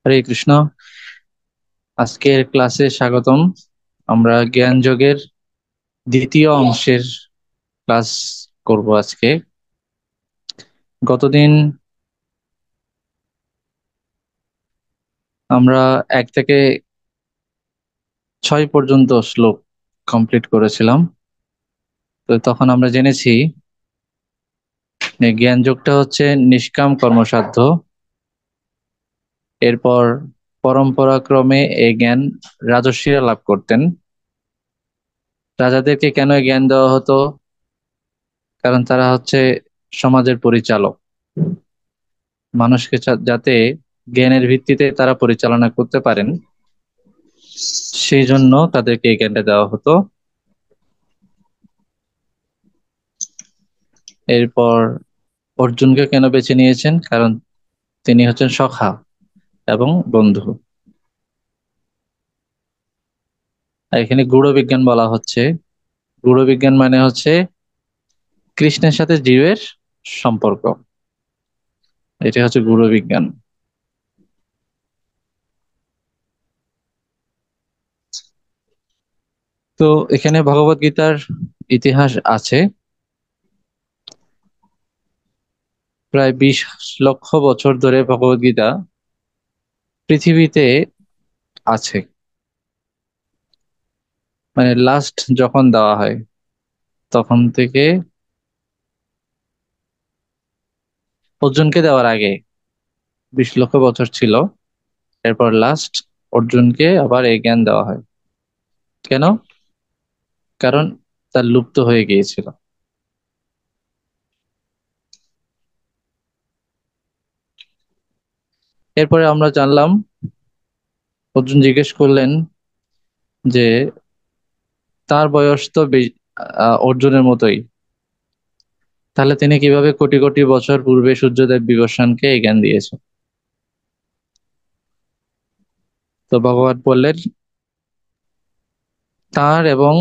হরে কৃষ্ণ। আজকের ক্লাসে স্বাগতম। আমরা জ্ঞান যোগের দ্বিতীয় অংশের ক্লাস করব আজকে। গতদিন আমরা 1 থেকে 6 পর্যন্ত শ্লোক কমপ্লিট করেছিলাম। তো তখন আমরা জেনেছি যে জ্ঞান যোগটা হচ্ছে নিষ্কাম কর্মসাধ্য। এরপর পরম্পরাক্রমে এই জ্ঞান রাজর্ষিরা লাভ করতেন। রাজাদেরকে কেন এই জ্ঞান দেওয়া হতো? কারণ তারা হচ্ছে সমাজের পরিচালক। মানুষকে যাতে জ্ঞানের ভিত্তিতে তারা পরিচালনা করতে পারেন, সেই জন্য তাদেরকে এই জ্ঞানটা দেওয়া হতো। এরপর অর্জুনকে কেন বেছে নিয়েছেন? কারণ তিনি হচ্ছেন সখা এবং বন্ধু। আর এখানে গূঢ় বিজ্ঞান বলা হচ্ছে। গূঢ় বিজ্ঞান মানে হচ্ছে কৃষ্ণের সাথে জীবের সম্পর্ক। এটা হচ্ছে গূঢ় বিজ্ঞান। তো এখানে ভগবত গীতার ইতিহাস আছে। প্রায় 20 লক্ষ বছর ধরে ভগবত গীতা পৃথিবীতে আছে। মানে লাস্ট যখন দেওয়া হয় তখন থেকে, অর্জুনকে দেওয়ার আগে 20 লক্ষ বছর ছিল। এরপর লাস্ট অর্জুনকে আবার এই জ্ঞান দেওয়া হয়। কেন? কারণ তার লুপ্ত হয়ে গিয়েছিল। এরপরে আমরা জানলাম, অর্জুন জিজ্ঞেস করলেন যে তার বয়স তো অর্জুনের মতোই, তাহলে তিনি কিভাবে কোটি কোটি বছর পূর্বে সূর্যদেব বিভীষণকে এই জ্ঞান দিয়েছে? তো ভগবান বললেন, তার এবং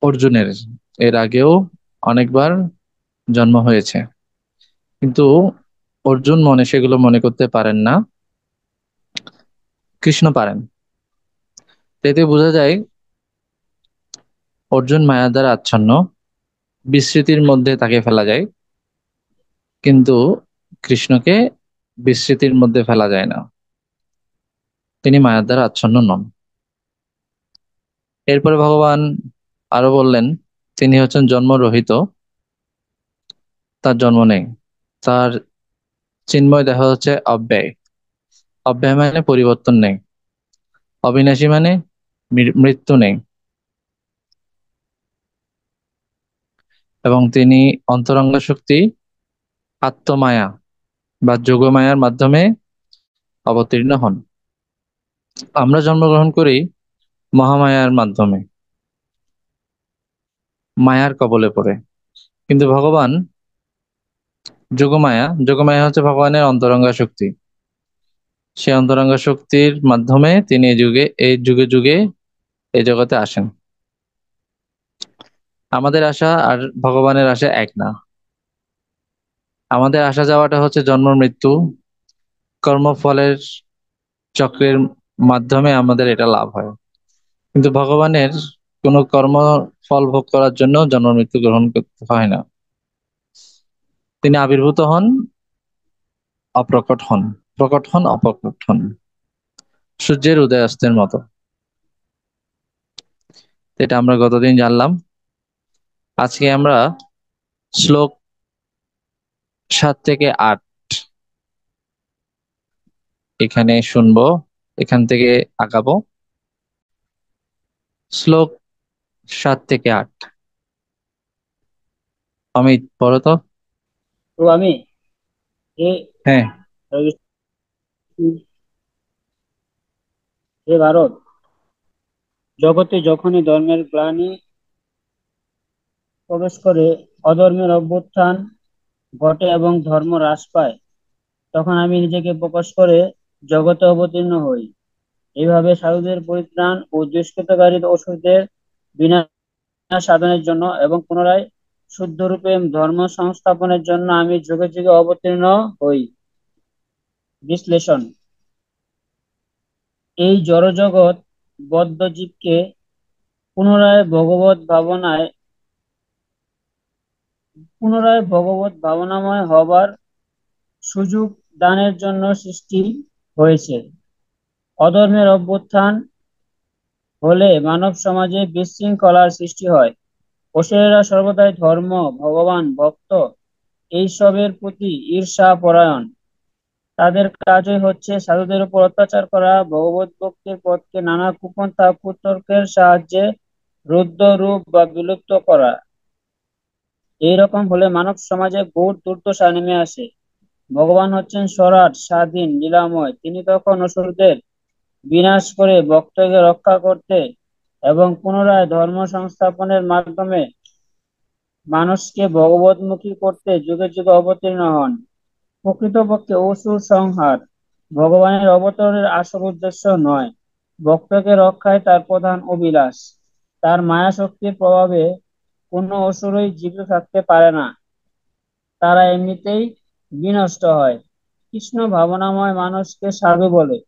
অর্জুনের এর আগেও অনেকবার জন্ম হয়েছে, কিন্তু অর্জুন সেগুলো মনে করতে পারেন না, কৃষ্ণ পারেন। এতে বোঝা যায় অর্জুন মায়া দ্বারা আচ্ছন্ন, বিস্মৃতির মধ্যে তাকে ফেলা যায়, কিন্তু কৃষ্ণকে বিস্মৃতির মধ্যে ফেলা যায় না। তিনি মায়ার দ্বারা আচ্ছন্ন নন। এরপরে ভগবান আরো বললেন, তিনি হচ্ছেন জন্মরহিত, তার জন্ম নেই। তার চিন্ময় দেহ হচ্ছে অব্যয়। অব্যয় মানে পরিবর্তন নেই। অবিনাশী মানে মৃত্যু নেই। এবং তিনি অন্তরঙ্গ শক্তি আত্মমায়া বা যোগমায়ার মাধ্যমে অবতীর্ণ হন। আমরা জন্মগ্রহণ করি মহামায়ার মাধ্যমে, মায়ার কবলে পড়ে। কিন্তু ভগবান যোগমায়া, যোগমায়া হচ্ছে ভগবানের অন্তরঙ্গা শক্তি। সেই অন্তরঙ্গা শক্তির মাধ্যমে তিনি এই যুগে যুগে এই জগতে আসেন। আমাদের আশা আর ভগবানের আশা এক না। আমাদের আসা যাওয়াটা হচ্ছে জন্ম মৃত্যু, কর্মফলের চক্রের মাধ্যমে আমাদের এটা লাভ হয়। কিন্তু ভগবানের কোনো কর্ম ফল ভোগ করার জন্য জন্ম মৃত্যু গ্রহণ করতে হয় না। তিনি আবির্ভূত হন, অপ্রকট হন, প্রকট হন, অপ্রকট হন, সূর্যের উদয়াস্তের মতো। এটা আমরা গতদিন জানলাম। আজকে আমরা শ্লোক 7 থেকে 8 এখানে শুনবো, এখান থেকে আগাবো। শ্লোক 7 থেকে 8, অমিত পড়ো তো। তো আমি হে হ্যাঁ। হে ভারত, জগতে যখনই ধর্মের গ্লানি প্রবেশ করে, অধর্মের অভ্যুত্থান ঘটে এবং ধর্ম হ্রাস পায়, তখন আমি নিজেকে প্রকাশ করে জগতে অবতীর্ণ হই। এইভাবে সাধুদের পরিত্রাণ ও দুষ্কৃতকারী অসুরদের বিনাশ সাধনের জন্য এবং পুনরায় শুদ্ধ রূপে ধর্ম সংস্থাপনের জন্য আমি যুগে যুগে অবতীর্ণ হই। বিশ্লেষণ। এই জড়জগৎ বদ্ধ জীবকে পুনরায় ভগবত ভাবনায় পুনরায় ভগবত ভাবনাময় হবার সুযোগ দানের জন্য সৃষ্টি হয়েছে। অধর্মের অভ্যুত্থান হলে মানব সমাজে বিশৃঙ্খলার সৃষ্টি হয়। অসুরেরা সর্বদাই ধর্ম, ভগবান, ভক্ত এইসবের প্রতি ঈর্ষা পরায়ণ। তাদের কাজই হচ্ছে সাধুদের উপর অত্যাচার করা, ভগবত ভক্তির পথকে নানা কুপন্থা কুতর্কের সাহায্যে রুদ্ধ রূপ বা বিলুপ্ত করা। এইরকম হলে মানব সমাজে ঘোর দুর্দশা নেমে আসে। ভগবান হচ্ছেন স্বরাট, স্বাধীন, লীলাময়। তিনি তখন অসুরদের বিনাশ করে ভক্তকে রক্ষা করতে এবং পুনরায় ধর্ম সংস্থাপনের মাধ্যমে মানুষকে ভগবতমুখী করতে যুগে যুগে অবতীর্ণ হন। প্রকৃতপক্ষে অসুর সংহার ভগবানের অবতরণের আসল উদ্দেশ্য নয়, ভক্তকে রক্ষায় তার প্রধান অভিলাষ। তার মায়া শক্তির প্রভাবে কোনো অসুরই জীবিত থাকতে পারে না, তারা এমনিতেই বিনষ্ট হয়। কৃষ্ণ ভাবনাময় মানুষকে সাধু বলে,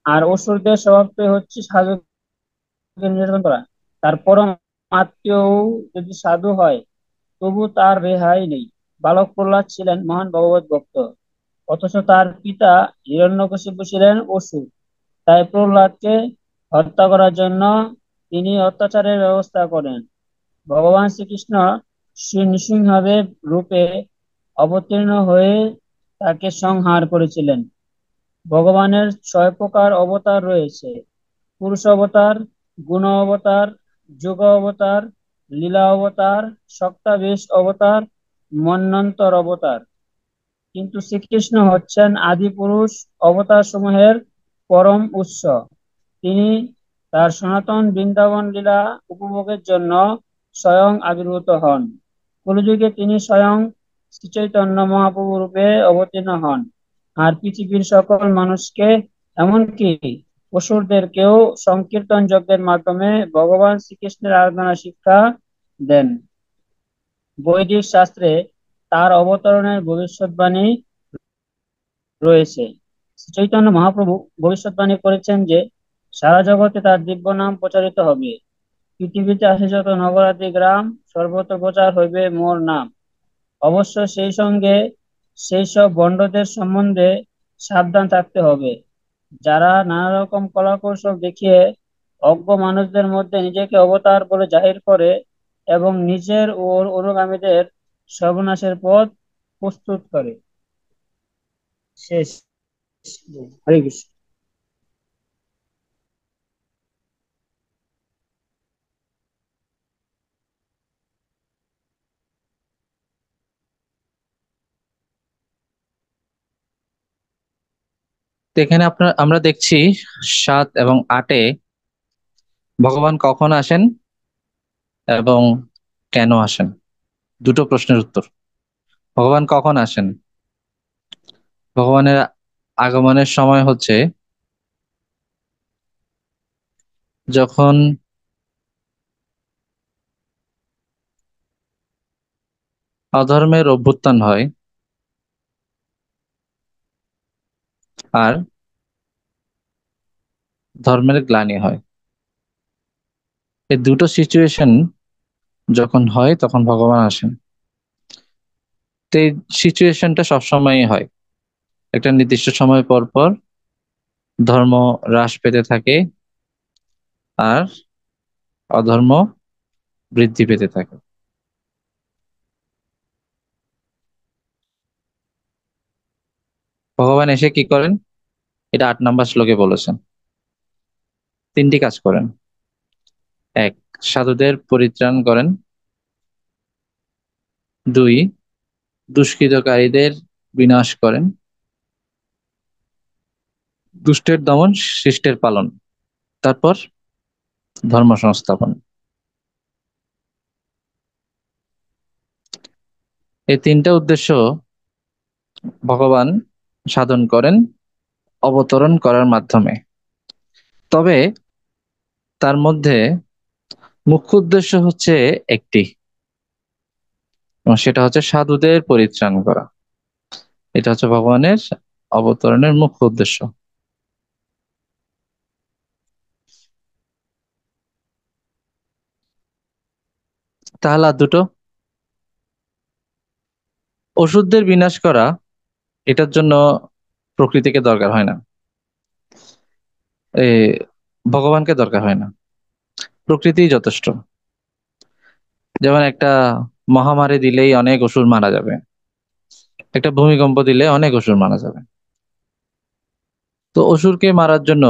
আর অসুরদের স্বভাবটাই হচ্ছে সাধুকে নির্যাতন করা। তার পরম আত্মীয় যদি সাধু হয় তবু তার রেহাই নেই। বালক প্রহ্লাদ ছিলেন মহান ভগবত ভক্ত, অথচ তার পিতা হিরণ্যকশিপু ছিলেন অসুর। তাই প্রহ্লাদকে হত্যা করার জন্য তিনি অত্যাচারের ব্যবস্থা করেন। ভগবান শ্রীকৃষ্ণ শ্রী নৃসিংহদেব রূপে অবতীর্ণ হয়ে তাকে সংহার করেছিলেন। ভগবানের 6 প্রকার অবতার রয়েছে: পুরুষ অবতার, গুণ অবতার, যোগ অবতার, লীলা অবতার, সপ্তাবিশ অবতার, মন্বন্তর অবতার। কিন্তু শ্রীকৃষ্ণ হচ্ছেন আদি পুরুষ অবতার সমূহের পরম উৎস। তিনি তার সনাতন বৃন্দাবন লীলা উপভোগের জন্য স্বয়ং আবির্ভূত হন। কলিযুগে তিনি স্বয়ং শ্রী চৈতন্য মহাপ্রভু রূপে অবতীর্ণ হন, আর পৃথিবীর সকল মানুষকে, এমনকি অসুরদেরকেও সংকীর্তন যজ্ঞের মাধ্যমে ভগবান শ্রীকৃষ্ণের আরাধনা শিক্ষা দেন। বৈদিক শাস্ত্রে তার অবতরণের ভবিষ্যৎবাণী রয়েছে। শ্রী চৈতন্য মহাপ্রভু ভবিষ্যৎবাণী করেছেন যে সারা জগতে তার দিব্য নাম প্রচারিত হবে। পৃথিবীতে আছে যত নগরাদি গ্রাম, সর্বত্র প্রচার হইবে মোর নাম। অবশ্য সেই সঙ্গে সেই সব ভণ্ডদের সম্বন্ধে সাবধান থাকতে হবে, যারা নানা রকম কলাকৌশল দেখিয়ে অজ্ঞ মানুষদের মধ্যে নিজেকে অবতার বলে জাহির করে এবং নিজের ও অনুগামীদের সর্বনাশের পথ প্রস্তুত করে। শেষ। হরে কৃষ্ণ। তো এখানে আমরা দেখছি 7 এবং 8-এ ভগবান কখন আসেন এবং কেন আসেন, দুটো প্রশ্নের উত্তর। ভগবান কখন আসেন? ভগবানের আগমনের সময় হচ্ছে যখন অধর্মের অভ্যুত্থান হয় আর ধর্মের গ্লানি হয়। এই দুটো সিচুয়েশন যখন হয় তখন ভগবান আসেন। তো এই সিচুয়েশনটা সবসময়ই হয়, একটা নির্দিষ্ট সময় পর পর ধর্ম হ্রাস পেতে থাকে আর অধর্ম বৃদ্ধি পেতে থাকে। ভগবান এসে কি করেন? এটা 8 নম্বর শ্লোকে বলেছেন। 3টি কাজ করেন। 1, সাধুদের পরিত্রাণ করেন। 2, দুষ্কৃতকারীদের বিনাশ করেন। দুষ্টের দমন, শিষ্টের পালন। তারপর ধর্ম সংস্থাপন। এই 3টা উদ্দেশ্য ভগবান সাধন করেন অবতরণ করার মাধ্যমে। তবে তার মধ্যে মুখ্য উদ্দেশ্য হচ্ছে একটি, এবং সেটা হচ্ছে সাধুদের পরিত্রাণ করা। এটা হচ্ছে ভগবানের অবতরণের মুখ্য উদ্দেশ্য। তাহলে আর দুটো, অসুরদের বিনাশ করা, এটার জন্য প্রকৃতিকে দরকার হয় না, এ ভগবানকে দরকার হয় না, প্রকৃতিই যথেষ্ট। যেমন একটা মহামারী দিলেই অনেক অসুর মারা যাবে, একটা ভূমিকম্প দিলে অনেক অসুর মারা যাবে। তো অসুরকে মারার জন্য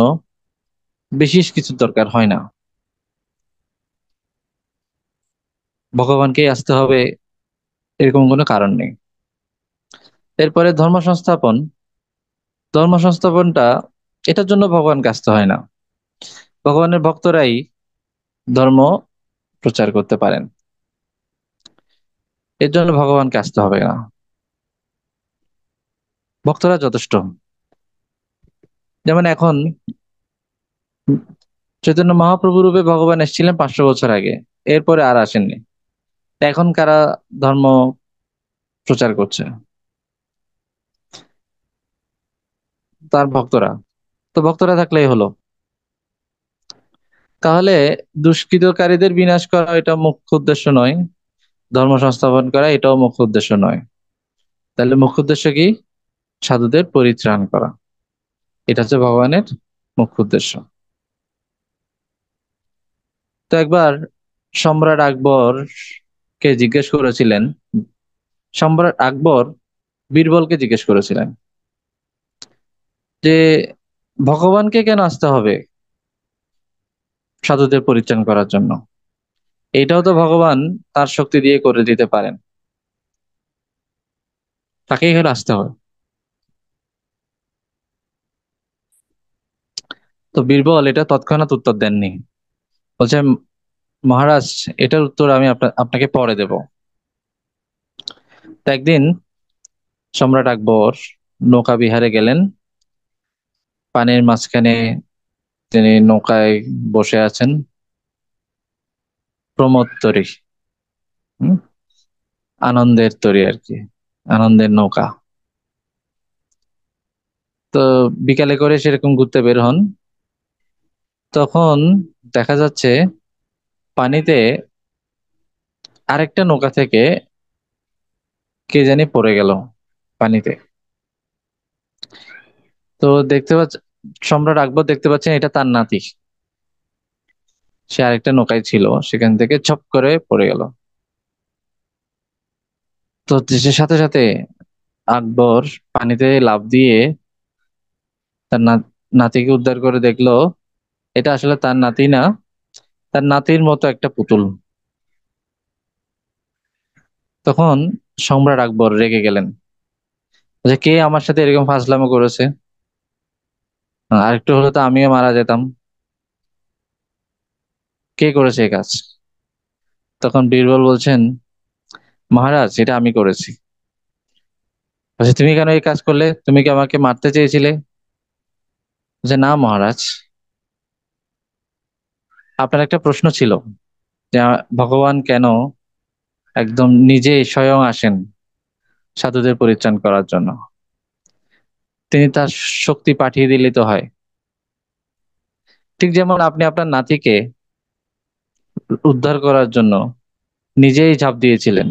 বিশেষ কিছু দরকার হয় না, ভগবানকেই আসতে হবে এরকম কোনো কারণ নেই। এরপরে ধর্ম সংস্থাপন, ধর্ম সংস্থাপনটা এটার জন্য ভগবানকে আসতে হয় না, ভগবানের ভক্তরাই ধর্ম প্রচার করতে পারেন, এর জন্য ভগবানকে আসতে হবে না, ভক্তরা যথেষ্ট। যেমন এখন চৈতন্য মহাপ্রভু রূপে ভগবান এসেছিলেন 500 বছর আগে, এরপরে আর আসেননি। এখন কারা ধর্ম প্রচার করছে? তার ভক্তরা। তো ভক্তরা থাকলেই হলো। তাহলে দুষ্কৃতকারীদের বিনাশ করা এটা মুখ্য উদ্দেশ্য নয়, ধর্ম সংস্থাপন করা এটাও মুখ্য উদ্দেশ্য নয়। তাহলে মুখ্য উদ্দেশ্য কি? সাধুদের পরিত্রাণ করা, এটা হচ্ছে ভগবানের মুখ্য উদ্দেশ্য। তো একবার সম্রাট আকবর কে জিজ্ঞেস করেছিলেন, সম্রাট আকবর বীরবলকে জিজ্ঞেস করেছিলেন যে ভগবানকে কেন আসতে হবে সাধুদের পরিত্রাণ করার জন্য? এটাও তো ভগবান তার শক্তি দিয়ে করে দিতে পারেন, তাকেই এখানে আসতে হবে। তো বীরবল এটা তৎক্ষণাৎ উত্তর দেননি, বলছে মহারাজ এটার উত্তর আমি আপনাকে পরে দেব। তো একদিন সম্রাট আকবর নৌকা বিহারে গেলেন, পানির মাঝখানে তিনি নৌকায় বসে আছেন, প্রমোদ তরী, হম, আনন্দের তরী আর কি, আনন্দের নৌকা। তো বিকালে করে সেরকম ঘুরতে বের হন, তখন দেখা যাচ্ছে পানিতে আরেকটা নৌকা থেকে কে জানি পড়ে গেল পানিতে। তো দেখতে পাচ্ছ, সম্রাট আকবর দেখতে পাচ্ছেন এটা তার নাতি, সে আরেকটা নৌকায় ছিল, সেখান থেকে ছপ করে পড়ে গেল। তো দেশের সাথে সাথে আকবর পানিতে লাফ দিয়ে তার নাতিকে উদ্ধার করে দেখলো এটা আসলে তার নাতি না, তার নাতির মতো একটা পুতুল। তখন সম্রাট আকবর রেগে গেলেন যে কে আমার সাথে এরকম ফাজলামো করেছে, আরেকটু হলে তো আমিও মারা যেতাম, কে করেছে এই কাজ? তখন বীরবল বলছেন মহারাজ এটা আমি করেছি। বলছে তুমি কেন এই কাজ করলে, তুমি কি আমাকে মারতে চেয়েছিলে? যে না মহারাজ, আপনার একটা প্রশ্ন ছিল যে ভগবান কেন একদম নিজে স্বয়ং আসেন সাধুদের পরিত্রাণ করার জন্য, তিনি তার শক্তি পাঠিয়ে দিলে তো হয়। ঠিক যেমন আপনি আপনার নাতিকে উদ্ধার করার জন্য নিজেই ঝাঁপ দিয়েছিলেন,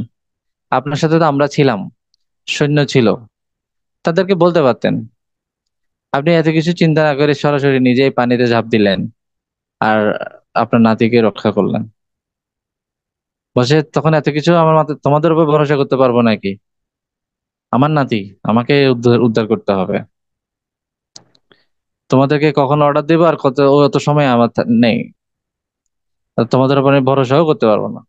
আপনার সাথে তো আমরা ছিলাম, সৈন্য ছিল, তাদেরকে বলতে পারতেন। আপনি এত কিছু চিন্তা না করে সরাসরি নিজেই পানিতে ঝাঁপ দিলেন আর আপনার নাতিকে রক্ষা করলেন। বসে তখন এত কিছু আমার মাথা তোমাদের উপর ভরসা করতে পারবো নাকি? আমার নাতি, আমাকে উদ্ধার উদ্ধার করতে হবে, তোমাদেরকে কখন অর্ডার দিব আর কত অত সময় আমার নেই, আর তোমাদের উপর আমি ভরসাও করতে পারবো না।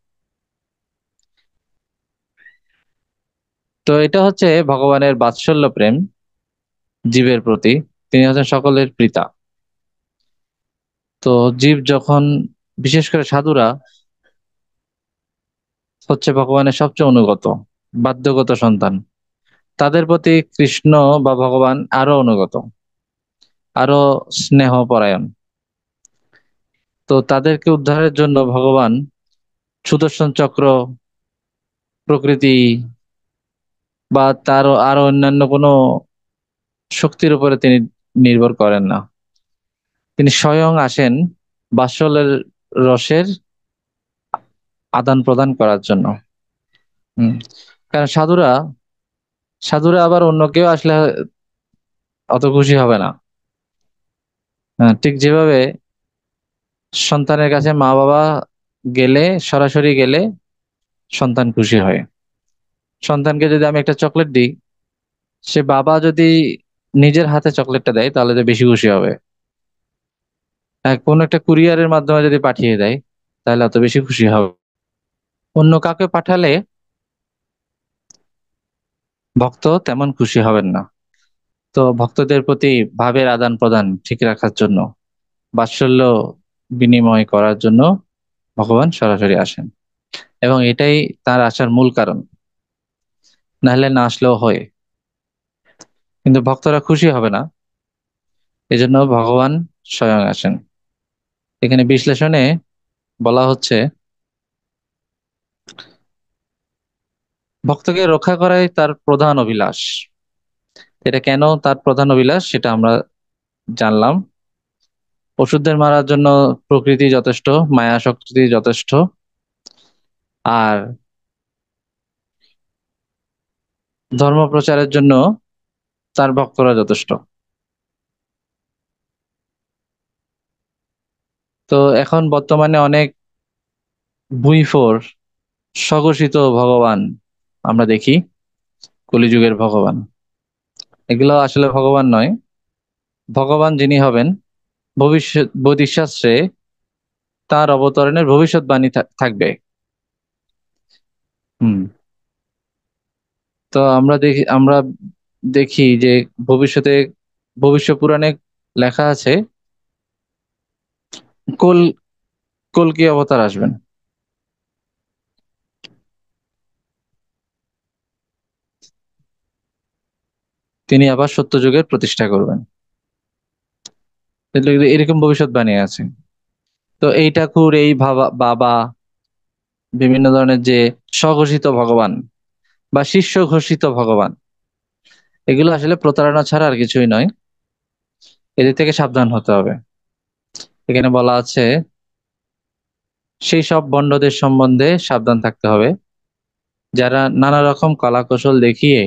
তো এটা হচ্ছে ভগবানের বাৎসল্য প্রেম জীবের প্রতি, তিনি হচ্ছেন সকলের পিতা। তো জীব যখন, বিশেষ করে সাধুরা হচ্ছে ভগবানের সবচেয়ে অনুগত, বাধ্যগত সন্তান, তাদের প্রতি কৃষ্ণ বা ভগবান আরো অনুগত, আরো স্নেহ পরায়ণ। তো তাদেরকে উদ্ধারের জন্য ভগবান সুদর্শন চক্র, প্রকৃতি বা তার আরো অন্যান্য কোনো শক্তির উপরে তিনি নির্ভর করেন না। তিনি স্বয়ং আসেন বাৎসল্যের রসের আদান প্রদান করার জন্য। হম। কারণ সাধুরা সাধুরা আবার অন্য কেউ আসলে অত খুশি হবে না। ঠিক যেভাবে সন্তানের কাছে মা বাবা গেলে, সরাসরি গেলে সন্তান খুশি হয়। সন্তানকে যদি আমি একটা চকলেট দিই, সে বাবা যদি নিজের হাতে চকলেটটা দেয় তাহলে তো বেশি খুশি হবে। কোন একটা কুরিয়ারের মাধ্যমে যদি পাঠিয়ে দেয় তাহলে অত বেশি খুশি হবে। অন্য কাউকে পাঠালে ভক্ত তেমন খুশি হবেন না। তো ভক্তদের প্রতি ভাবের আদান প্রদান ঠিক রাখার জন্য, বাৎসল্য বিনিময় করার জন্য ভগবান সরাসরি আসেন, এবং এটাই তার আসার মূল কারণ। নাহলে না আসলেও হয়, কিন্তু ভক্তরা খুশি হবে না, এজন্য ভগবান স্বয়ং আসেন। এখানে বিশ্লেষণে বলা হচ্ছে, ভক্তকে রক্ষা করাই তার প্রধান অভিলাষ। এটা কেন তার প্রধান অভিলাষ সেটা আমরা জানলাম। অসুরদের মারার জন্য প্রকৃতি যথেষ্ট, মায়া শক্তি যথেষ্ট, আর ধর্ম প্রচারের জন্য তার ভক্তরা যথেষ্ট। তো এখন বর্তমানে অনেক ভুঁইফোড় স্বঘোষিত ভগবান আমরা দেখি, কলিযুগের ভগবান। এগুলো আসলে ভগবান নয়। ভগবান যিনি হবেন, ভবিষ্যৎ বোধিশাস্ত্রে তার অবতরণের ভবিষ্যৎবাণী থাকবে। হুম। তো আমরা দেখি যে ভবিষ্যতে, ভবিষ্য পুরাণে লেখা আছে কল কল্কি অবতার আসবেন। তিনি আবার সত্যযুগের প্রতিষ্ঠা করবেন। এরকম ভবিষ্যৎবাণী আছে। তো এই ঠাকুর, এই বাবা, বিভিন্ন ধরনের যে স্বঘোষিত ভগবান বা শিষ্য ঘোষিত ভগবান, এগুলো আসলে প্রতারণা ছাড়া আর কিছুই নয়। এদের থেকে সাবধান হতে হবে। এখানে বলা আছে সেই সব ভণ্ডদের সম্বন্ধে সাবধান থাকতে হবে যারা নানা রকম কলা কৌশল দেখিয়ে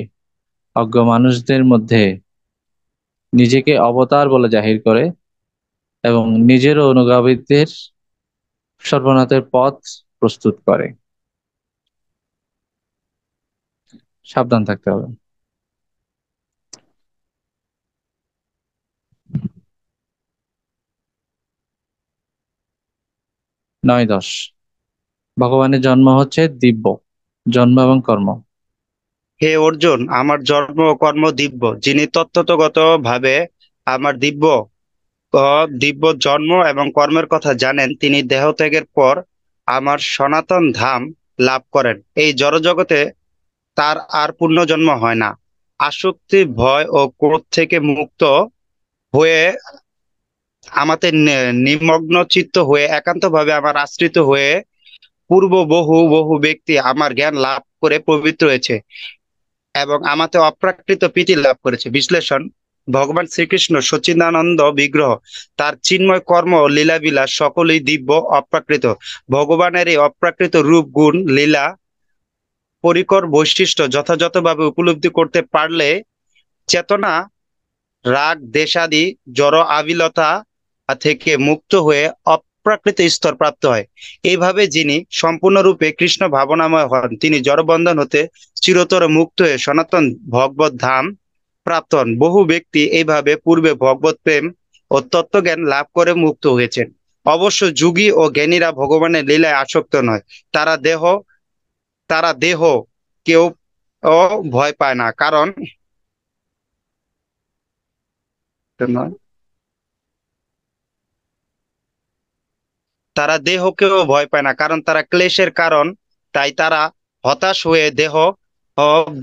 অজ্ঞ মানুষদের মধ্যে নিজেকে অবতার বলে জাহির করে এবং নিজেরও অনুগামীদের সর্বনাশের পথ প্রস্তুত করে। সাবধান থাকতে হবে। 9-10 ভগবানের জন্ম হচ্ছে দিব্য, জন্ম এবং কর্ম। হে অর্জুন, আমার জন্ম ও কর্ম দিব্য। যিনি তত্ত্বগত ভাবে আমার দিব্য জন্ম এবং কর্মের কথা জানেন, তিনি দেহত্যাগের পর আমার সনাতন ধাম লাভ করেন। এই জড়জগতে তার আর পুনর্জন্ম হয় না। আসক্তি, ভয় ও ক্রোধ থেকে মুক্ত হয়ে আমাদের নিমগ্ন চিত্ত হয়ে একান্তভাবে আমার আশ্রিত হয়ে পূর্ব বহু বহু ব্যক্তি আমার জ্ঞান লাভ করে পবিত্র হয়েছে এবং আমাতে অপ্রাকৃত প্রীতি লাভ করেছে। বিশ্লেষণ: ভগবান শ্রীকৃষ্ণ সচ্চিদানন্দ বিগ্রহ, তার চিন্ময় কর্ম ও লীলাবিলাস সকলেই দিব্য, অপ্রাকৃত। ভগবানের এই অপ্রাকৃত রূপ, গুণ, লীলা, পরিকর বৈশিষ্ট্য যথাযথভাবে উপলব্ধি করতে পারলে চেতনা রাগ, দেশাদি, জড় আবিলতা থেকে মুক্ত হয়ে অপ্রাকৃত স্তর প্রাপ্ত হয়। এইভাবে যিনি সম্পূর্ণরূপে কৃষ্ণ ভাবনাময় হন, তিনি জড়বন্ধন হতে চিরতর মুক্ত হয়ে সনাতন ভগবত ধাম প্রাপ্ত হন। বহু ব্যক্তি এইভাবে পূর্বে ভগবত প্রেম ও তত্ত্বজ্ঞান লাভ করে মুক্ত হয়েছেন। অবশ্য যোগী ও জ্ঞানীরা ভগবানের লীলায় আসক্ত নয়। তারা দেহ কেউ ভয় পায় না, কারণ নয় তারা দেহকেও ভয় পায় না, কারণ তারা ক্লেশের কারণ। তাই তারা হতাশ হয়ে দেহ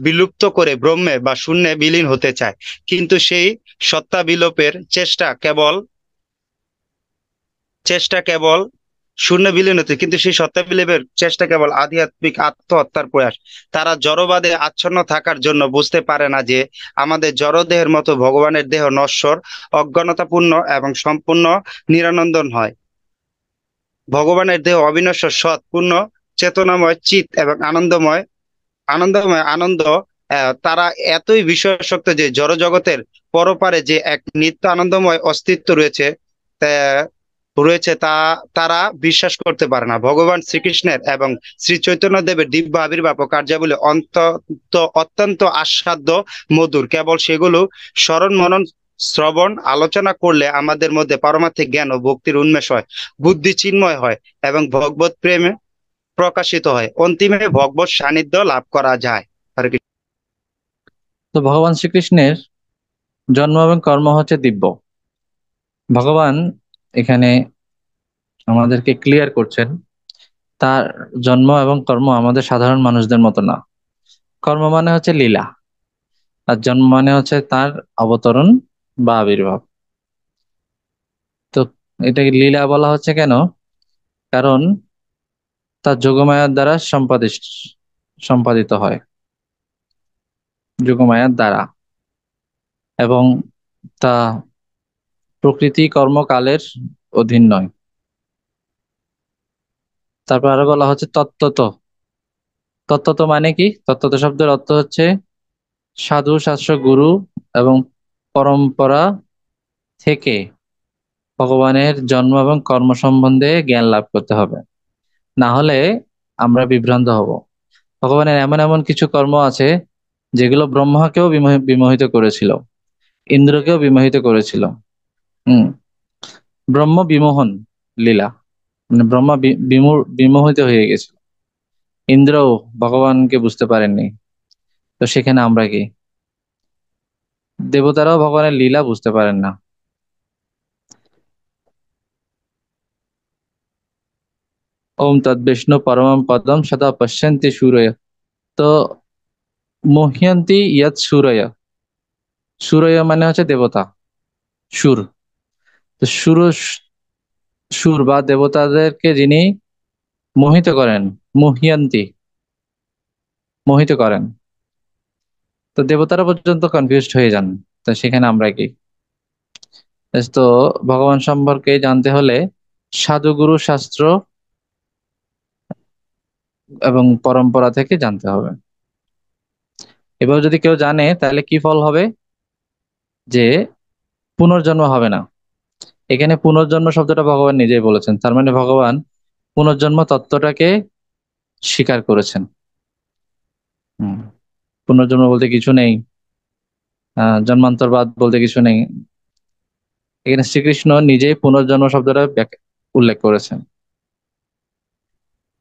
বিলুপ্ত করে ব্রহ্মে বা শূন্যে বিলীন হতে চায়, কিন্তু সেই সত্তা বিলোপের চেষ্টা কেবল শূন্য বিলীন হতে, কিন্তু সেই সত্তা বিলোপের চেষ্টা কেবল আধ্যাত্মিক আত্মহত্যার প্রয়াস। তারা জড়বাদে আচ্ছন্ন থাকার জন্য বুঝতে পারে না যে আমাদের জড়দেহের মতো ভগবানের দেহ নশ্বর, অজ্ঞানতাপূর্ণ এবং সম্পূর্ণ নিরানন্দন হয়। ভগবানের দেহ অবিনশ্বর, সৎ, পূর্ণ, চেতনাময়, চিত এবং আনন্দ। তারা এতই বিষয়াসক্ত যে জড় জগতের পরপারে যে এক নিত্য আনন্দময় অস্তিত্ব রয়েছে তা তারা বিশ্বাস করতে পারে না। ভগবান শ্রীকৃষ্ণের এবং শ্রী চৈতন্য দেবের দিব্য আবির্ভাব ও কার্যাবলী অত্যন্ত আস্বাদ্য, মধুর। কেবল সেগুলো স্মরণ, মনন, শ্রবণ, আলোচনা করলে আমাদের মধ্যে পারমার্থিক জ্ঞান ও ভক্তির উন্মেষ হয়, বুদ্ধি চিন্ময় হয় এবং ভগবত প্রেমে প্রকাশিত হয়। অন্তিমে ভগবত সান্নিধ্য লাভ করা যায়। হরে কৃষ্ণ। তো ভগবান শ্রীকৃষ্ণের জন্ম এবং কর্ম হচ্ছে দিব্য। ভগবান এখানে আমাদেরকে ক্লিয়ার করছেন তার জন্ম এবং কর্ম আমাদের সাধারণ মানুষদের মতো না। কর্ম মানে হচ্ছে লীলা, আর জন্ম মানে হচ্ছে তার অবতরণ বা আবির্ভাব। তো এটাকে লীলা বলা হচ্ছে কেন? কারণ তার যোগমায়ার দ্বারা সম্পাদিত হয়, যোগমায়ার দ্বারা, এবং তা প্রকৃতি কর্মকালের অধীন নয়। তারপর আরো বলা হচ্ছে তত্ত্বত। তত্ত্বত মানে কি? তত্ত্বত শব্দের অর্থ হচ্ছে সাধু, শাস্ত্র, গুরু এবং পরম্পরা থেকে ভগবানের জন্ম এবং কর্ম সম্বন্ধে জ্ঞান লাভ করতে হবে, না হলে আমরা বিভ্রান্ত হব। ভগবানের এমন এমন কিছু কর্ম আছে যেগুলো ব্রহ্মাকেও বিমোহিত করেছিল, ইন্দ্রকেও বিমোহিত করেছিল। হম ব্রহ্ম বিমোহন লীলা, মানে ব্রহ্মা বিমোহিত হয়ে গেছিল, ইন্দ্রও ভগবানকে বুঝতে পারেননি। তো সেখানে আমরা কি? দেবতারাও ভগবানের লীলা বুঝতে পারেন না। ওম তদ বিষ্ণু পরমম পদম সদা পশ্যন্তি সুরয়। তো মুহ্যন্তি ইয়ৎ সুরয়। সুরয় মানে হচ্ছে দেবতা, সুর। তো সুর বা দেবতাদেরকে যিনি মোহিত করেন, মুহ্যন্তি, মোহিত করেন। তো দেবতারা পর্যন্ত কনফিউজড হয়ে যান। তো সেখানে আমরা কি? তো ভগবান সম্পর্কে জানতে হলে সাধুগুরু, শাস্ত্র এবং পরম্পরা থেকে জানতে হবে। এবার যদি কেউ জানে তাহলে কি ফল হবে? যে পুনর্জন্ম হবে না। এখানে পুনর্জন্ম শব্দটা ভগবান নিজেই বলেছেন, তার মানে ভগবান পুনর্জন্ম তত্ত্বটাকে স্বীকার করেছেন। হম পুনর্জন্ম বলতে কিছু নেই, জন্মান্তরবাদ বলতে কিছু নেই। এখানে শ্রীকৃষ্ণ নিজেই পুনর্জন্ম শব্দটা উল্লেখ করেছেন।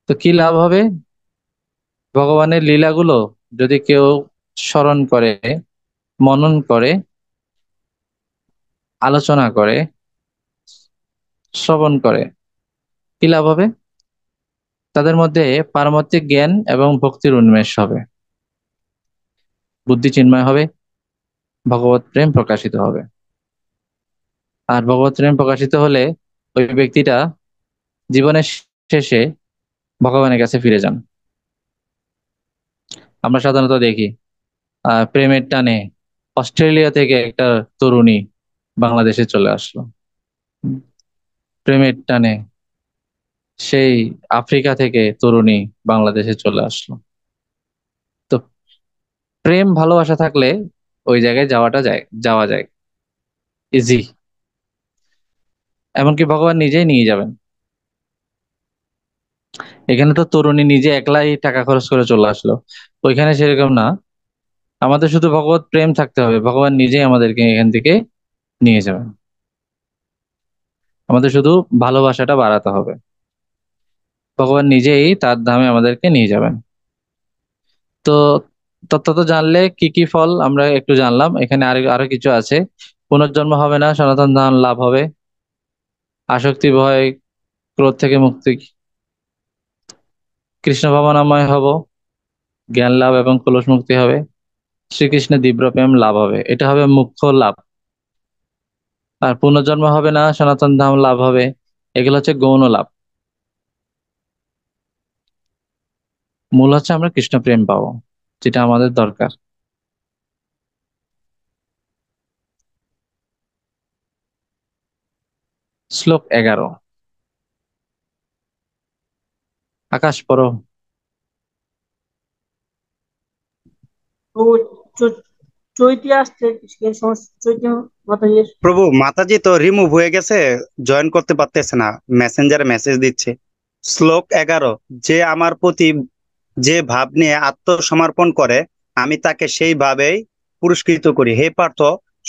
তো কি লাভ হবে? ভগবানের লীলাগুলো যদি কেউ স্মরণ করে, মনন করে, আলোচনা করে, শ্রবণ করে, কি লাভ হবে? তাদের মধ্যে পারমার্থিক জ্ঞান এবং ভক্তির উন্মেষ হবে, বুদ্ধি চিন্ময় হবে, ভগবত প্রেম প্রকাশিত হবে। আর ভগবত প্রেম প্রকাশিত হলে ওই ব্যক্তিটা জীবনের শেষে ভগবানের কাছে ফিরে যান। আমরা সাধারণত দেখি প্রেমের টানে অস্ট্রেলিয়া থেকে একটা তরুণী বাংলাদেশে চলে আসলো। হুম, প্রেমের টানে সেই আফ্রিকা থেকে তরুণী বাংলাদেশে চলে আসলো। তো প্রেম ভালোবাসা থাকলে ওই জায়গায় যাওয়া যায় ইজি। এমনকি ভগবান নিজেই নিয়ে যাবেন। এখানে তো তরুণী নিজে একলাই টাকা খরচ করে চলে আসলো, ওইখানে সেরকম না। আমাদের শুধু ভগবত প্রেম থাকতে হবে, ভগবান নিজেই আমাদেরকে এখান থেকে নিয়ে যাবেন। আমাদের শুধু ভালোবাসাটা বাড়াতে হবে, ভগবান নিজেই তার ধামে আমাদেরকে নিয়ে যাবেন। তো তত্ত্ব তো জানলে কি কি ফল আমরা একটু জানলাম, এখানে আরো আরো কিছু আছে। পুনর্জন্ম হবে না, সনাতন ধাম লাভ হবে, আসক্তি, ভয়, ক্রোধ থেকে মুক্তি, কৃষ্ণ ভাবনাময় হব, জ্ঞান লাভ এবং কলুষ মুক্তি হবে, শ্রীকৃষ্ণের দিব্য প্রেম লাভ হবে, এটা হবে মুখ্য লাভ। আর পুনর্জন্ম হবে না, সনাতন ধাম লাভ হবে, এগুলো হচ্ছে গৌণ লাভ। মূল হচ্ছে আমরা কৃষ্ণ প্রেম পাবো, যেটা আমাদের দরকার। শ্লোক 11। আকাশ পড়ো। তো চৈতি আসছে, চৈতি মাতাজির। প্রভু, মাতাজি তো রিমুভ হয়ে গেছে, জয়েন করতে পারতেছে না, মেসেঞ্জারে মেসেজ দিচ্ছে। শ্লোক 11। যে আমার প্রতি যে ভাব নিয়ে আত্মসমর্পণ করে, আমি তাকে সেইভাবেই পুরস্কৃত করি। হে পার্থ,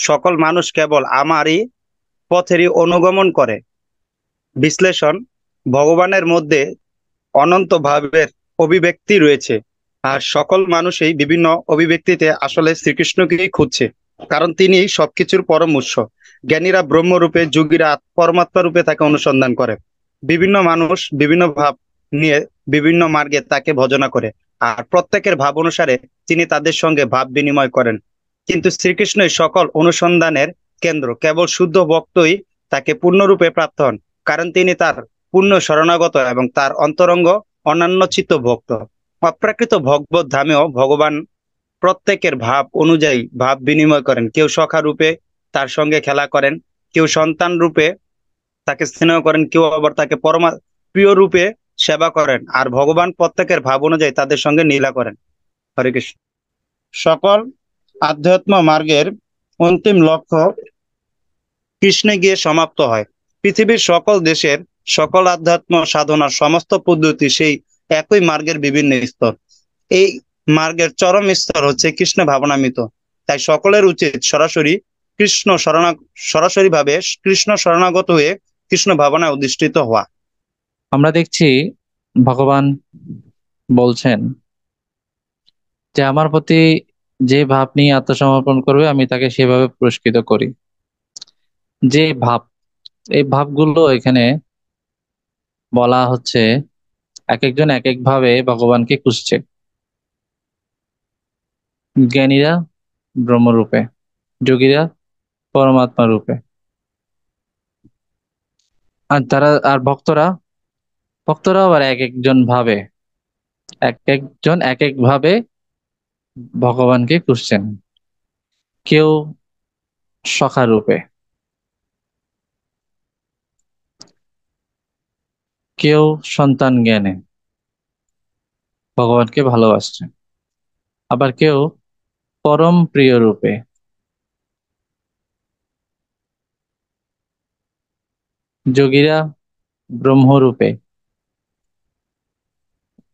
সকল মানুষ কেবল আমারই পথেরই অনুগমন করে। বিশ্লেষণ: ভগবানের মধ্যে অনন্ত ভাবের অভিব্যক্তি রয়েছে, আর সকল মানুষই বিভিন্ন অভিব্যক্তিতে আসলে শ্রীকৃষ্ণকেই খুঁজছে, কারণ তিনি সবকিছুর পরম উৎস। জ্ঞানীরা ব্রহ্মরূপে, যোগীরা পরমাত্মা রূপে তাকে অনুসন্ধান করে। বিভিন্ন মানুষ বিভিন্ন ভাব নিয়ে বিভিন্ন মার্গে তাকে ভজনা করে, আর প্রত্যেকের ভাব অনুসারে তিনি তাদের সঙ্গে ভাব বিনিময় করেন। কিন্তু শ্রীকৃষ্ণই সকল অনুসন্ধানের কেন্দ্র। কেবল শুদ্ধ ভক্তই তাকে পূর্ণরূপে প্রাপ্ত হন, কারণ তিনি তার পূর্ণ শরণাগত এবং তার অন্তরঙ্গ অন্যান্য চিত্ত ভক্ত। অপ্রাকৃত ভগবত ধামেও ভগবান প্রত্যেকের ভাব অনুযায়ী ভাব বিনিময় করেন। কেউ সখা রূপে তার সঙ্গে খেলা করেন, কেউ সন্তান রূপে তাকে স্নেহ করেন, কেউ আবার তাকে পরমা প্রিয় রূপে সেবা করেন, আর ভগবান প্রত্যেকের ভাব অনুযায়ী তাদের সঙ্গে লীলা করেন। হরে কৃষ্ণ। সকল আধ্যাত্ম মার্গের অন্তিম লক্ষ্য কৃষ্ণে গিয়ে সমাপ্ত হয়। পৃথিবীর সকল দেশের সকল আধ্যাত্ম সাধনার সমস্ত পদ্ধতি সেই একই মার্গের বিভিন্ন স্তর। এই মার্গের চরম স্তর হচ্ছে কৃষ্ণ ভাবনামৃত। তাই সকলের উচিত সরাসরি ভাবে কৃষ্ণ শরণাগত হয়ে কৃষ্ণ ভাবনায় অধিষ্ঠিত হওয়া। আমরা দেখছি ভগবান বলছেন যে আমার প্রতি যে ভাব নিয়ে আত্মসমর্পণ করবে আমি তাকে সেভাবে পুরস্কৃত করি। যে ভাব, এই ভাবগুলো এখানে বলা হচ্ছে এক একজন এক এক ভাবে ভগবানকে খুঁজছে। জ্ঞানীরা ব্রহ্মরূপে, যোগীরা পরমাত্মা রূপে, আর ভক্তরা, ভক্তরাও আবার এক একজন ভাবে, এক একজন এক এক ভাবে ভগবানকে খুঁজছেন। কেউ সখা রূপে, কেউ সন্তান জ্ঞানে ভগবানকে ভালোবাসছে, আবার কেউ পরম প্রিয় রূপে, যোগীরা ব্রহ্মরূপে,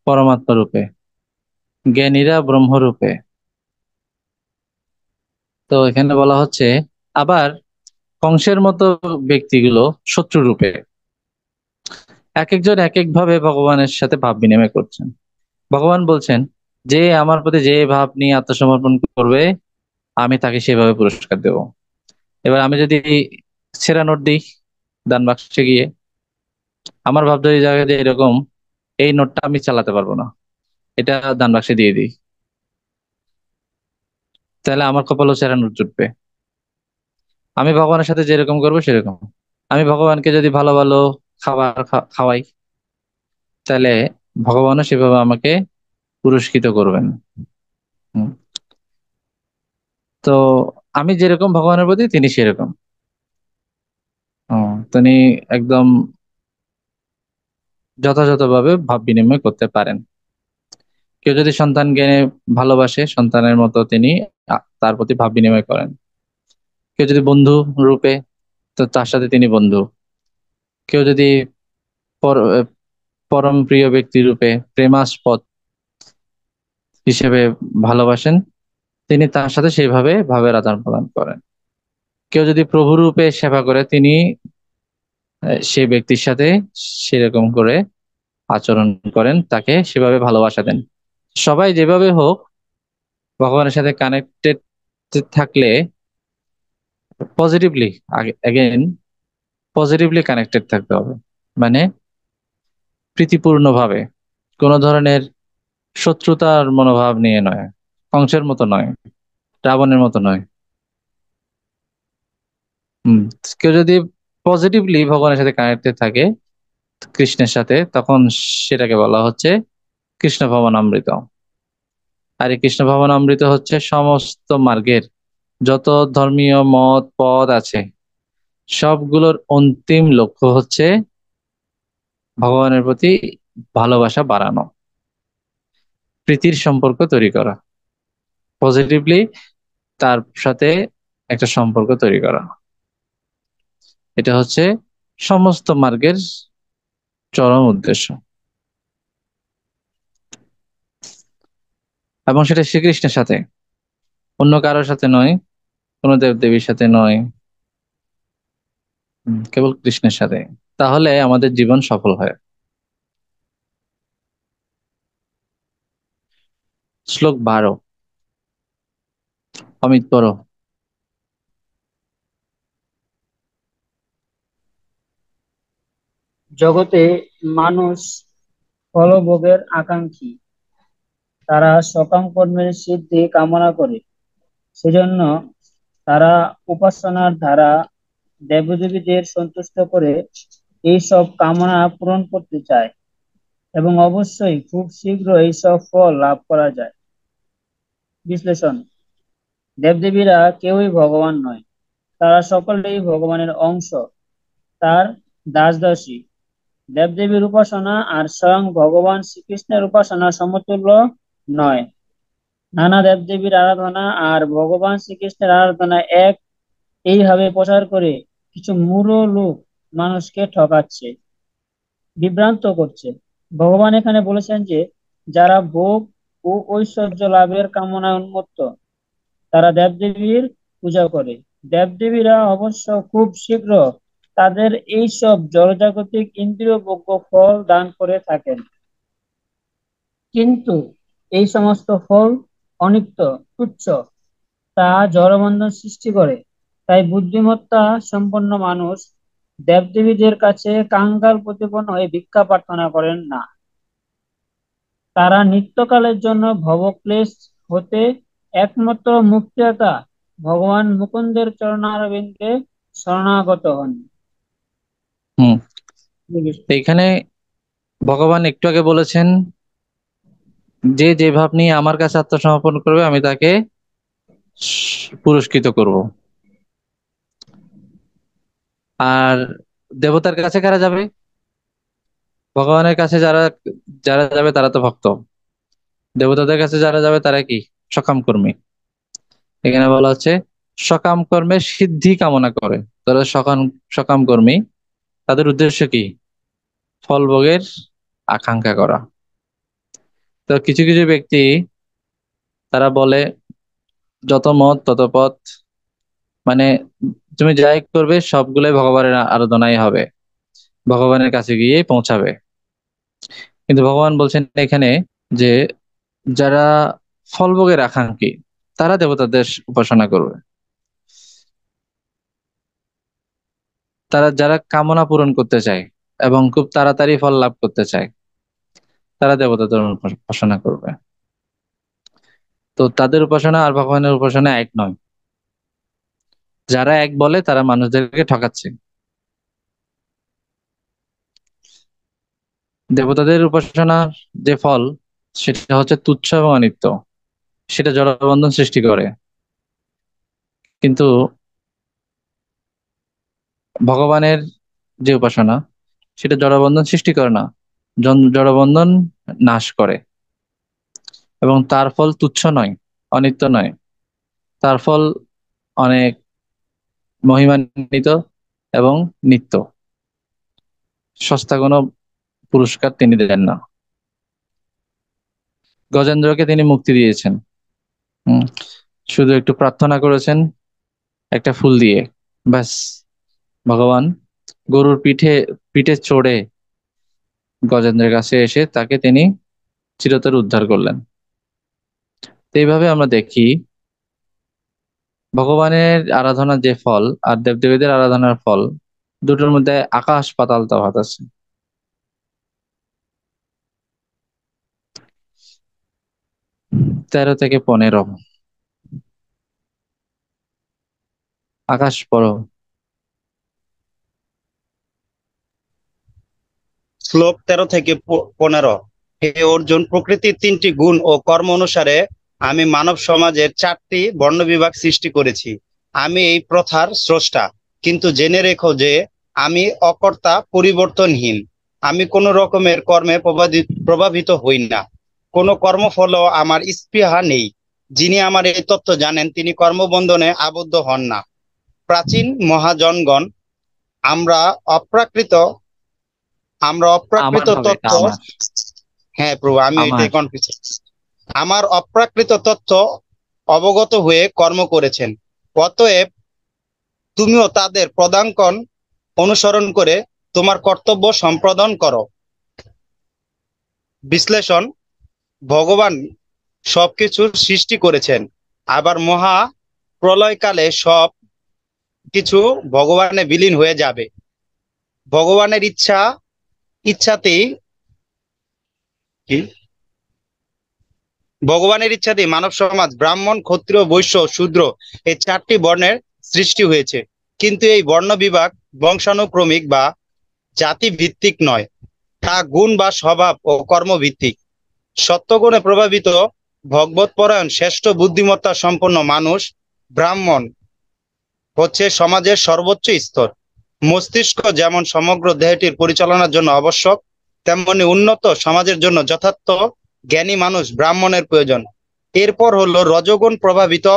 পরমাত্মা রূপে, জ্ঞানীরা ব্রহ্মরূপে। তো এখানে বলা হচ্ছে আবার কংসের মতো ব্যক্তিগুলো শত্রু রূপে। এক একজন এক এক ভাবে ভগবানের সাথে ভাব বিনিময় করছেন। ভগবান বলছেন যে আমার প্রতি যে ভাব নিয়ে আত্মসমর্পণ করবে আমি তাকে সেভাবে পুরস্কার দেব। এবার আমি যদি ছেঁড়া নোট দিই দান বাক্সে গিয়ে, আমার ভাব যদি জায়গায় যে এরকম, এই নোটটা আমি চালাতে পারবো না, এটা দান বাক্সে দিয়ে দিই, তাহলে আমার কপালও ছেঁড়া নোট জুটবে। আমি ভগবানের সাথে যেরকম করবো সেরকম। আমি ভগবানকে যদি ভালো ভালো খাবার খাওয়াই, তাহলে ভগবানও সেভাবে আমাকে পুরস্কৃত করবেন। হুম। তো আমি যেরকম ভগবানের প্রতি তিনি সেরকম। তিনি একদম যথাযথভাবে ভাব বিনিময় করতে পারেন। কেউ যদি সন্তান জ্ঞানে ভালোবাসে, সন্তানের মতো তিনি তার প্রতি ভাব বিনিময় করেন। কেউ যদি বন্ধু রূপে, তো তার সাথে তিনি বন্ধু। কেউ যদি পরম প্রিয় ব্যক্তি রূপে, প্রেমাস্পদ হিসেবে ভালোবাসেন, তিনি তার সাথে সেইভাবে ভাবের আদান প্রদান করেন। কেউ যদি প্রভু রূপে সেবা করে, তিনি সেই ব্যক্তির সাথে সেরকম করে আচরণ করেন, তাকে সেভাবে ভালোবাসা দেন। সবাই যেভাবে হোক ভগবানের সাথে কানেক্টেড থাকলে পজিটিভলি, অ্যাগেন পজিটিভলি কানেক্টেড থাকতে হবে, মানে প্রীতিপূর্ণ ভাবে, কোনো ধরনের শত্রুতার মনোভাব নিয়ে নয়, কংসের মতো নয়, রাবণের মতো নয়। হম। কেউ যদি পজিটিভলি ভগবানের সাথে কানেক্টেড থাকে, কৃষ্ণের সাথে, তখন সেটাকে বলা হচ্ছে কৃষ্ণ ভবনামৃত। আর এই কৃষ্ণ ভবনামৃত হচ্ছে সমস্ত মার্গের যত ধর্মীয় মত পথ আছে সবগুলোর অন্তিম লক্ষ্য হচ্ছে ভগবানের প্রতি ভালোবাসা বাড়ানো, প্রীতির সম্পর্ক তৈরি করা, পজিটিভলি তার সাথে একটা সম্পর্ক তৈরি করা। এটা হচ্ছে সমস্ত মার্গের চরম উদ্দেশ্য, এবং সেটা শ্রীকৃষ্ণের সাথে, অন্য কারোর সাথে নয়, কোনো দেব দেবীর সাথে নয়, কেবল কৃষ্ণের সাথে। তাহলে আমাদের জীবন সফল হয়। শ্লোক 12, অমিত পড়ো। জগতে মানুষ ফলভোগের আকাঙ্ক্ষী, তারা সকাম কর্মের সিদ্ধি কামনা করে, সেজন্য তারা উপাসনার দ্বারা দেবদেবীদের সন্তুষ্ট করে এই সব কামনা পূরণ করতে চায়, এবং অবশ্যই খুব শীঘ্র এই সব ফল লাভ করা যায়। বিশ্লেষণ: দেবদেবীরা কেউই ভগবান নয়, তারা সকলেই ভগবানের অংশ, তার দাসদাসী। দেবদেবীর উপাসনা আর স্বয়ং ভগবান শ্রীকৃষ্ণের উপাসনা সমতুল্য নয়। নানা দেবদেবীর আরাধনা আর ভগবান শ্রীকৃষ্ণের আরাধনা এক, এইভাবে প্রচার করে কিছু মূঢ় লোক মানুষকে ঠকাচ্ছে, বিভ্রান্ত করছে। ভগবান এখানে বলেছেন যে যারা ভোগ ও ঐশ্বর্য লাভের কামনায় উন্মত্ত, তারা দেবদেবীর পূজা করে। দেবদেবীরা অবশ্য খুব শীঘ্র তাদের এইসব জড়জাগতিক ইন্দ্রিয় ভোগ্য ফল দান করে থাকেন, কিন্তু এই সমস্ত ফল অনিত্য, তুচ্ছ, তা জড়বন্ধন সৃষ্টি করে। তাই বুদ্ধিমত্তা সম্পন্ন মানুষ দেবদেবীদের কাছে কাঙ্গাল প্রতিপন্ন হয়ে ভিক্ষা প্রার্থনা করেন না। তারা নিত্যকালের জন্য ভবক্লেশ হতে একমাত্র মুক্তিদাতা ভগবান মুকুন্দের চরণারবিন্দে শরণাগত হন। হুম এইখানে ভগবান একটু আগে বলেছেন যে যে ভাব নিয়ে আমার কাছে আত্মসমর্পণ করবে আমি তাকে পুরস্কৃত করব। আর দেবতার কাছে কারা যাবে? ভগবানের কাছে যারা যারা যাবে তারা তো ভক্ত। দেবতাদের কাছে যারা যাবে তারা কি? সকাম কর্মী। এখানে বলা হচ্ছে সকাম কর্মের সিদ্ধি কামনা করে, তারা সকাম সকাম কর্মী। তাদের উদ্দেশ্য কি? ফল ভোগের আকাঙ্ক্ষা করা। তো কিছু কিছু ব্যক্তি তারা বলে যত মত তত পথ, মানে তুমি যাই করবে সবগুলোই ভগবানের আরাধনাই হবে, ভগবানের কাছে গিয়েই পৌঁছাবে। কিন্তু ভগবান বলছেন এখানে যে যারা ফলভোগের আকাঙ্ক্ষী তারা দেবতাদের উপাসনা করবে। তারা যারা কামনা পূরণ করতে চায় এবং খুব তাড়াতাড়ি ফল লাভ করতে চায় তারা দেবতাদের উপাসনা করবে। তো তাদের উপাসনা আর ভগবানের উপাসনা এক নয়। যারা এক বলে তারা মানুষদেরকে ঠকাচ্ছে। দেবতাদের উপাসনার যে ফল সেটা হচ্ছে তুচ্ছ এবং অনিত্য, সেটা জড়বন্ধন সৃষ্টি করে। কিন্তু ভগবানের যে উপাসনা সেটা জড়বন্ধন সৃষ্টি করে না, জড়বন্ধন নাশ করে। এবং তার ফল তুচ্ছ নয়, অনিত্য নয়, তার ফল অনেক মহিমান্বিত এবং নিত্য। সস্তা কোনো পুরস্কার তিনি দেন না। গজেন্দ্রকে তিনি মুক্তি দিয়েছেন, শুধু একটু প্রার্থনা করেছেন একটা ফুল দিয়ে, ব্যাস। ভগবান গরুর পিঠে পিঠে চড়ে গজেন্দ্রের কাছে এসে তাকে তিনি চিরতরে উদ্ধার করলেন। তো এইভাবে আমরা দেখি ভগবানের আরাধনার যে ফল আর দেবদেবীদের আরাধনার ফল দুটোর মধ্যে আকাশ পাতাল তফাৎ আছে। 13 থেকে 15 আকাশ পড়ো। শ্লোক 13 থেকে 15। হে অর্জুন, প্রকৃতির 3টি গুণ ও কর্ম অনুসারে আমি মানব সমাজের 4টি বর্ণবিভাগ সৃষ্টি করেছি। আমি এই প্রথার স্রষ্টা, কিন্তু জেনে রেখো যে আমি অকর্তা, পরিবর্তনহীন। আমি কোনো রকমের কর্মে প্রভাবিত হই না, কোনো কর্মফলও আমার স্পৃহা নেই। যিনি আমার এই তত্ত্ব জানেন তিনি কর্মবন্ধনে আবদ্ধ হন না। প্রাচীন মহাজনগণ, আমরা অপ্রাকৃত আমরা আমার অপ্রাকৃত হবে, এটা তত্ত্ব। আমার। হ্যাঁ প্রভু, আমি আমার এটাই কনফিউজ। আমার অপ্রাকৃত তত্ত্ব অবগত হয়ে কর্ম করেছেন, অতএব তুমিও তাদের পদাঙ্কন অনুসরণ করে তোমার কর্তব্য সম্পাদন করো। বিশ্লেষণ: ভগবান সবকিছুর সৃষ্টি করেছেন, আবার মহা প্রলয়কালে সব কিছু ভগবানে বিলীন হয়ে যাবে। ভগবানের ইচ্ছাতেই কি ভগবানের ইচ্ছাতেই মানব সমাজ ব্রাহ্মণ, ক্ষত্রিয়, বৈশ্য, শূদ্র এই 4টি বর্ণের সৃষ্টি হয়েছে। কিন্তু এই বর্ণ বিভাগ বংশানুক্রমিক বা জাতি ভিত্তিক নয়, তা গুণ বা স্বভাব ও কর্মভিত্তিক। সত্যগুণে প্রভাবিত, ভগবৎপরায়ণ, শ্রেষ্ঠ বুদ্ধিমত্তা সম্পন্ন মানুষ, ব্রাহ্মণ, হচ্ছে সমাজের সর্বোচ্চ স্তর। মস্তিষ্ক যেমন সমগ্র দেহটির পরিচালনার জন্য আবশ্যক, তেমনি উন্নত সমাজের জন্য যথার্থ জ্ঞানী মানুষ ব্রাহ্মণের প্রয়োজন। এরপর হলো রজগুণ প্রভাবিত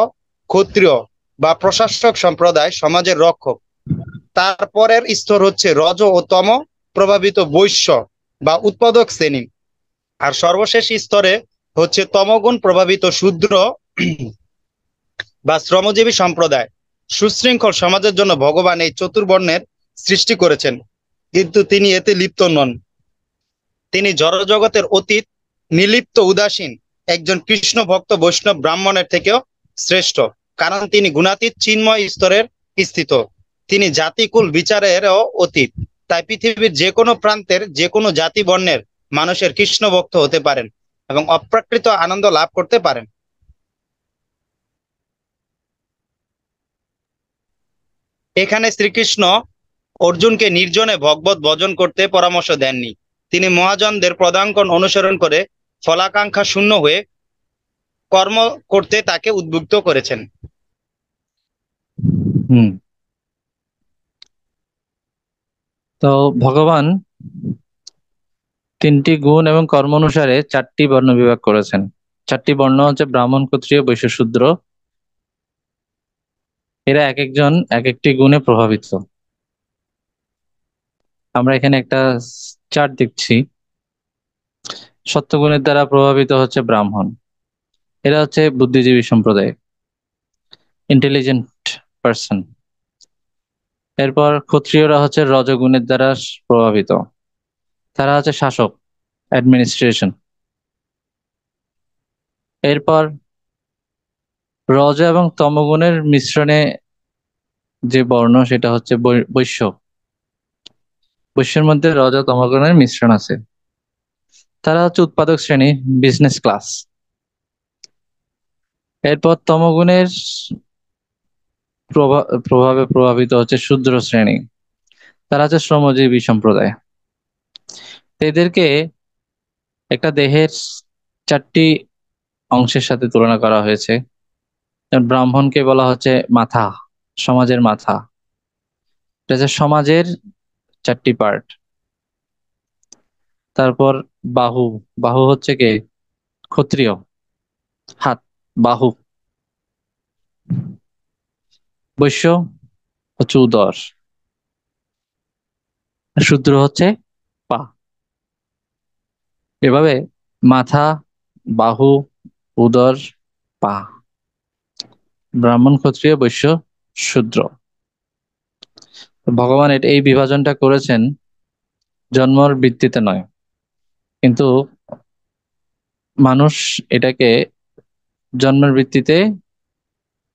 ক্ষত্রিয় বা প্রশাসক সম্প্রদায়, সমাজের রক্ষক। তারপরের স্তর হচ্ছে রজ ও তম প্রভাবিত বৈশ্য বা উৎপাদক শ্রেণী। আর সর্বশেষ স্তরে হচ্ছে তমগুণ প্রভাবিত শূদ্র বা শ্রমজীবী সম্প্রদায়। সুশৃঙ্খল সমাজের জন্য ভগবান এই চতুর্বর্ণের সৃষ্টি করেছেন, কিন্তু তিনি এতে লিপ্ত নন। তিনি জড়জগতের অতীত, নিলিপ্ত, উদাসীন একজন কৃষ্ণ ভক্ত বৈষ্ণব ব্রাহ্মণের থেকেও শ্রেষ্ঠ, কারণ তিনি গুণাতীত চিন্ময় স্তরের স্থিত। তিনি জাতিকুল বিচারেরও অতীত। তাই পৃথিবীর যে কোনো প্রান্তের যে কোনো জাতি বর্ণের মানুষের কৃষ্ণ ভক্ত হতে পারেন এবং অপ্রাকৃত আনন্দ লাভ করতে পারেন। এখানে শ্রীকৃষ্ণ অর্জুনকে নির্জনে ভগবত ভজন করতে পরামর্শ দেননি। তিনি মহাজনদের পদাঙ্কন অনুসরণ করে ফলাকাঙ্ক্ষা শূন্য হয়ে কর্ম করতে তাকে উদ্বুদ্ধ করেছেন। হুম। তো ভগবান 3টি গুণ এবং কর্ম অনুসারে 4টি বর্ণ বিভাগ করেছেন। 4টি বর্ণ হচ্ছে ব্রাহ্মণ, ক্ষত্রিয়, বৈশ্য, শূদ্র। এরা এক একজন এক একটি গুণে প্রভাবিত। আমরা এখানে একটা চার্ট দেখছি। সত্যগুণের দ্বারা প্রভাবিত হচ্ছে ব্রাহ্মণ। এরা হচ্ছে বুদ্ধিজীবী সম্প্রদায়, ইন্টেলিজেন্ট পার্সন। এরপর ক্ষত্রিয়রা হচ্ছে রজগুণের দ্বারা প্রভাবিত, তারা হচ্ছে শাসক, অ্যাডমিনিস্ট্রেশন। এরপর রজ এবং তমগুণের মিশ্রণে যে বর্ণ সেটা হচ্ছে বৈশ্য। বৈশ্যের মধ্যে রজ ও তমগুণের মিশ্রণ আছে, তারা হচ্ছে উৎপাদক শ্রেণী, বিজনেস ক্লাস। এরপর তমগুণের প্রভাবে প্রভাবিত হচ্ছে শূদ্র শ্রেণী, তারা হচ্ছে শ্রমজীবী সম্প্রদায়। এদেরকে একটা দেহের 4টি অংশের সাথে তুলনা করা হয়েছে। ব্রাহ্মণকে বলা হচ্ছে মাথা, সমাজের মাথা। এটা হচ্ছে সমাজের 4টি পার্ট। তারপর বাহু, বাহু হচ্ছে কে? ক্ষত্রিয়, হাত, বাহু। বৈশ্য হচ্ছে উদর, শূদ্র হচ্ছে পা। এভাবে মাথা, বাহু, উদর, পা, ব্রাহ্মণ, ক্ষত্রিয়, বৈশ্য, শূদ্র। ভগবান এই বিভাজনটা করেছেন জন্মর ভিত্তিতে নয়, কিন্তু মানুষ এটাকে জন্মের ভিত্তিতে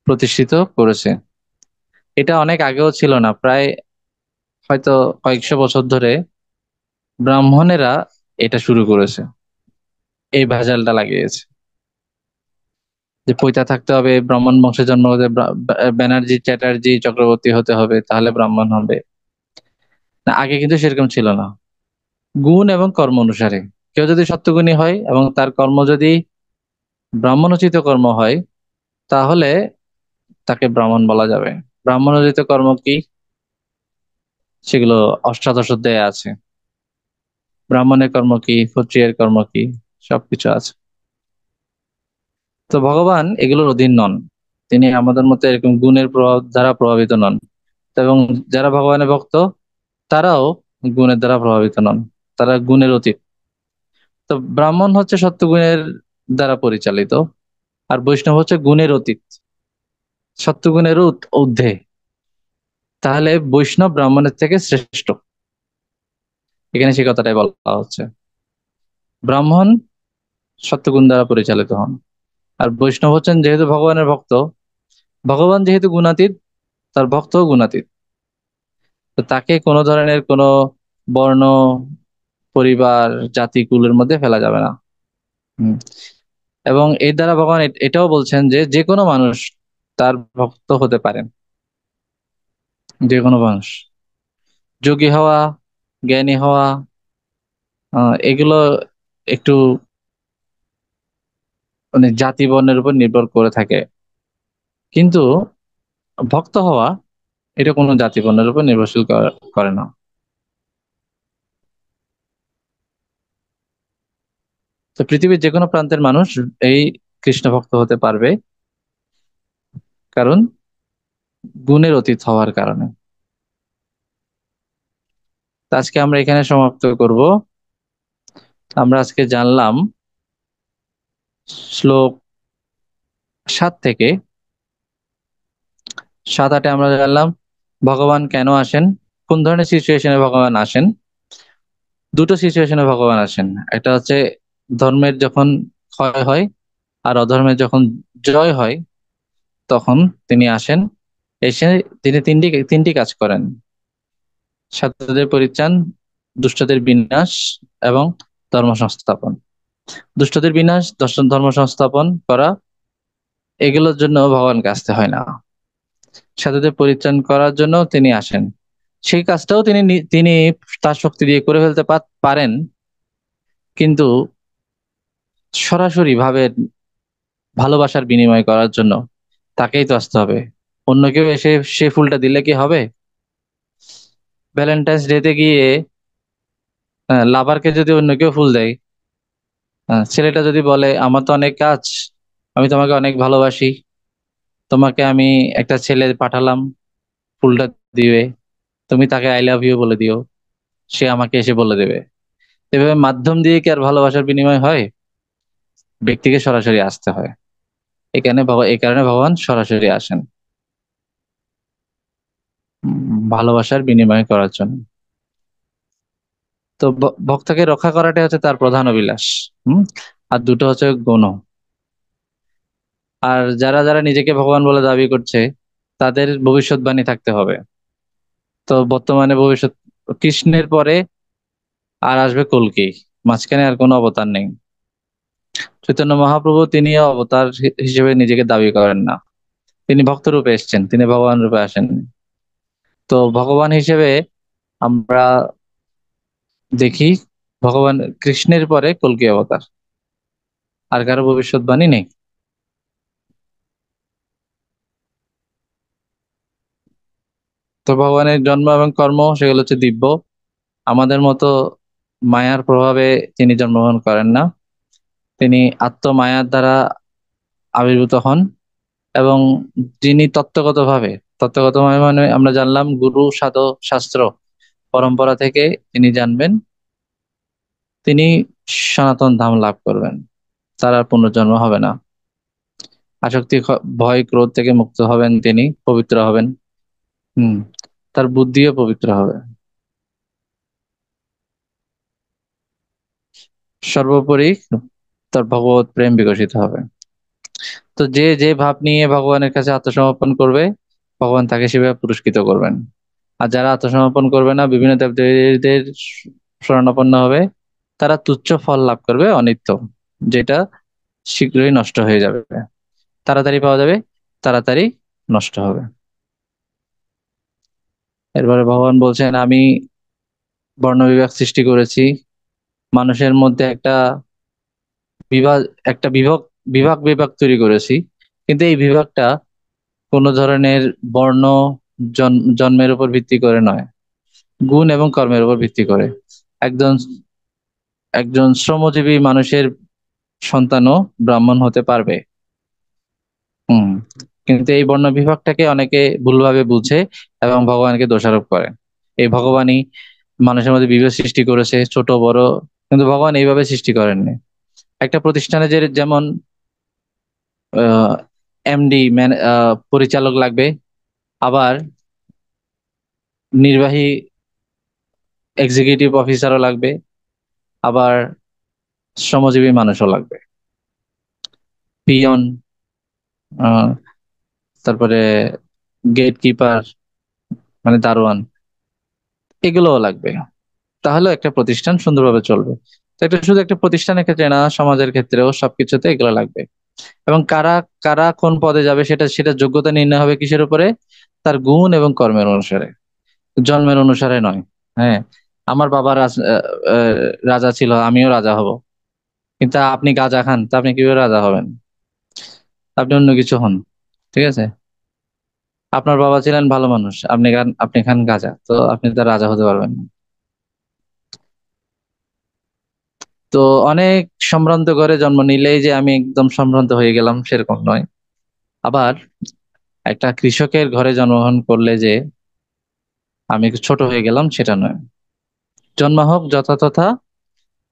প্রতিষ্ঠিত করেছে। এটা অনেক আগেও ছিল না, প্রায় হয়তো কয়েকশো বছর ধরে ব্রাহ্মণেরা এটা শুরু করেছে, এই ভেজালটা লাগিয়েছে যে পৈতা থাকতে হবে, ব্রাহ্মণ বংশে জন্ম হতে, ব্যানার্জি, চ্যাটার্জি, চক্রবর্তী হতে হবে, তাহলে ব্রাহ্মণ হবে। না, আগে কিন্তু সেরকম ছিল না। গুণ এবং কর্ম অনুসারে কেউ যদি সত্যগুণী হয় এবং তার কর্ম যদি ব্রাহ্মণোচিত কর্ম হয়, তাহলে তাকে ব্রাহ্মণ বলা যাবে। ব্রাহ্মণোচিত কর্ম কি, সেগুলো অষ্টাদশ অধ্যায়ে আছে। ব্রাহ্মণের কর্ম কি, ক্ষত্রিয়ের কর্ম কি, সবকিছু আছে। তো ভগবান এগুলোর অধীন নন। তিনি আমাদের মতো এরকম গুণের প্রভাব দ্বারা প্রভাবিত নন, এবং যারা ভগবানের ভক্ত তারাও গুণের দ্বারা প্রভাবিত নন, তারা গুণের অতীত। তো ব্রাহ্মণ হচ্ছে সত্যগুণের দ্বারা পরিচালিত, আর বৈষ্ণব হচ্ছে গুণের অতীত, সত্যগুণের ঊর্ধ্বে। তাহলে বৈষ্ণব ব্রাহ্মণের থেকে শ্রেষ্ঠ, এখানে সে কথাটাই বলা হচ্ছে। ব্রাহ্মণ সত্যগুণ দ্বারা পরিচালিত হন, আর বৈষ্ণব হচ্ছেন যেহেতু ভগবানের ভক্ত, ভগবান যেহেতু গুণাতীত, তার ভক্তও গুণাতীত। তো তাকে কোনো ধরনের কোনো বর্ণ, পরিবার, জাতি, কুলের মধ্যে ফেলা যাবে না। হুম। এবং এর দ্বারা ভগবান এটাও বলছেন যে যে কোনো মানুষ তার ভক্ত হতে পারেন, যে কোনো মানুষ। যোগী হওয়া, জ্ঞানী হওয়া, এগুলো একটু মানে জাতি বর্ণের উপর নির্ভর করে থাকে, কিন্তু ভক্ত হওয়া এটা কোনো জাতি বর্ণের উপর নির্ভরশীল করে না। তো পৃথিবীর যে কোনো প্রান্তের মানুষ এই কৃষ্ণ ভক্ত হতে পারবে, কারণ গুণের অতীত হওয়ার কারণে। তো আজকে আমরা এখানে সমাপ্ত করব। আমরা আজকে জানলাম শ্লোক 7 থেকে 7-8 আমরা জানলাম ভগবান কেন আসেন, কোন ধরনের সিচুয়েশনে ভগবান আসেন। দুটো সিচুয়েশনে ভগবান আসেন, একটা হচ্ছে ধর্মের যখন ক্ষয় হয় আর অধর্মের যখন জয় হয়, তখন তিনি আসেন। এসে তিনি তিনটি কাজ করেন: সাধুদের পরিত্রাণ, দুষ্টদের বিনাশ এবং ধর্ম সংস্থাপন। দুষ্টদের বিনাশ, ধর্ম সংস্থাপন করা, এগুলোর জন্য ভগবানকে আসতে হয় না। সাধুদের পরিত্রাণ করার জন্য তিনি আসেন, সেই কাজটাও তিনি তার শক্তি দিয়ে করে ফেলতে পারেন, কিন্তু সরাসরি ভাবে ভালোবাসার বিনিময় করার জন্য তাকেই তো আসতে হবে। অন্য কেউ এসে সে ফুলটা দিলে কি হবে? ভ্যালেন্টাইন্স ডেতে গিয়ে লাভারকে যদি অন্য কেউ ফুল দেয়, ছেলেটা যদি বলে আমার তো অনেক কাজ, আমি তোমাকে অনেক ভালোবাসি, তোমাকে আমি একটা ছেলে পাঠালাম ফুলটা দিবে, তুমি তাকে আই লাভ ইউ বলে দিও, সে আমাকে এসে বলে দেবে। এভাবে মাধ্যম দিয়ে কি আর ভালোবাসার বিনিময় হয়? ব্যক্তিকে সরাসরি আসতে হয়। এই কারণে ভগবান সরাসরি আসেন, ভালোবাসার বিনিময় করার জন্য। তো ভক্তকে রক্ষা করাটাই হচ্ছে তার প্রধান অভিলাষ। হম। আর দুটো হচ্ছে গৌণ। আর যারা যারা নিজেকে ভগবান বলে দাবি করছে, তাদের ভবিষ্যৎবাণী থাকতে হবে। তো বর্তমানে ভবিষ্যৎ, কৃষ্ণের পরে আর আসবে কল্কি, মাঝখানে আর কোনো অবতার নেই। চৈতন্য মহাপ্রভু তিনিও অবতার হিসেবে নিজেকে দাবি করেন না, তিনি ভক্ত রূপে এসেছেন, তিনি ভগবান রূপে আসেননি। তো ভগবান হিসেবে আমরা দেখি ভগবান কৃষ্ণের পরে কল্কি অবতার, আর কারো ভবিষ্যৎবাণী নেই। তো ভগবানের জন্ম এবং কর্ম সেগুলো হচ্ছে দিব্য। আমাদের মতো মায়ার প্রভাবে তিনি জন্মগ্রহণ করেন না, তিনি আত্মমায়ার দ্বারা আবির্ভূত হন। এবং যিনি তত্ত্বগতভাবে মানে আমরা জানলাম গুরু, সাধক, শাস্ত্র, পরম্পরা থেকে তিনি জানবেন, তিনি সনাতন ধাম লাভ করবেন, তার আর পুনর্জন্ম হবে না। আসক্তি, ভয়, ক্রোধ থেকে মুক্ত হবেন, তিনি পবিত্র হবেন। হম। তার বুদ্ধিও পবিত্র হবে। সর্বোপরি তার ভগবত প্রেম বিকশিত হবে। তো যে যে ভাব নিয়ে ভগবানের কাছে আত্মসমর্পণ করবে, ভগবান তাকে সেভাবে পুরস্কৃত করবেন। আর যারা আত্মসমর্পণ করবে না, বিভিন্ন দেবদেবীদের শরণাপন্ন হবে, তারা তুচ্ছ ফল লাভ করবে, অনিত্য, যেটা শীঘ্রই নষ্ট হয়ে যাবে, তাড়াতাড়ি পাওয়া যাবে, তাড়াতাড়ি নষ্ট হবে। এরপরে ভগবান বলছেন আমি বর্ণ বিভাগ সৃষ্টি করেছি, মানুষের মধ্যে বিভাগ একটা বিভাগ বিভাগ বিভাগ তৈরি করেছি, কিন্তু এই বিভাগটা কোনো ধরনের বর্ণ, জন্মের উপর ভিত্তি করে নয়, গুণ এবং কর্মের উপর ভিত্তি করে। একজন একজন শ্রমজীবী মানুষের সন্তানও ব্রাহ্মণ হতে পারবে। হুম। কিন্তু এই বর্ণ বিভাগটাকে অনেকে ভুলভাবে বুঝে এবং ভগবানকে দোষারোপ করে। এই ভগবানই মানুষের মধ্যে বিভেদ সৃষ্টি করেছে, ছোট বড়, কিন্তু ভগবান এইভাবে সৃষ্টি করেননি। একটা প্রতিষ্ঠানে যেমন এমডি পরিচালক লাগবে, আবার নির্বাহী এক্সিকিউটিভ অফিসারও লাগবে, আবার শ্রমজীবী মানুষও লাগবে, পিয়ন, তারপরে গেট কিপার মানে দারোয়ান, এগুলোও লাগবে। তাহলে একটা প্রতিষ্ঠান সুন্দরভাবে চলবে। তো এটা শুধু একটা প্রতিষ্ঠানের ক্ষেত্রে না, সমাজের ক্ষেত্রেও সবকিছুতে এগুলো লাগবে। এবং কারা কারা কোন পদে যাবে সেটা সেটা যোগ্যতা নির্ণয় হবে কিসের উপরে? তার গুণ এবং কর্মের অনুসারে, জন্মের অনুসারে নয়। হ্যাঁ, আমার বাবা রাজা ছিল, আমিও রাজা হব। কিন্তু আপনি গাঁজা খান, তা আপনি কিভাবে রাজা হবেন? আপনি অন্য কিছু হন। ঠিক আছে? আপনার বাবা ছিলেন ভালো মানুষ, আপনি খান গাঁজা, তো আপনি তো রাজা হতে পারবেন না। তো অনেক সম্ভ্রান্ত ঘরে জন্ম নিলেই যে আমি একদম সম্ভ্রান্ত হয়ে গেলাম সেরকম নয়। আবার একটা কৃষকের ঘরে জন্মগ্রহণ করলে যে আমি ছোট হয়ে গেলাম সেটা নয়। জন্ম হোক যথাতথা,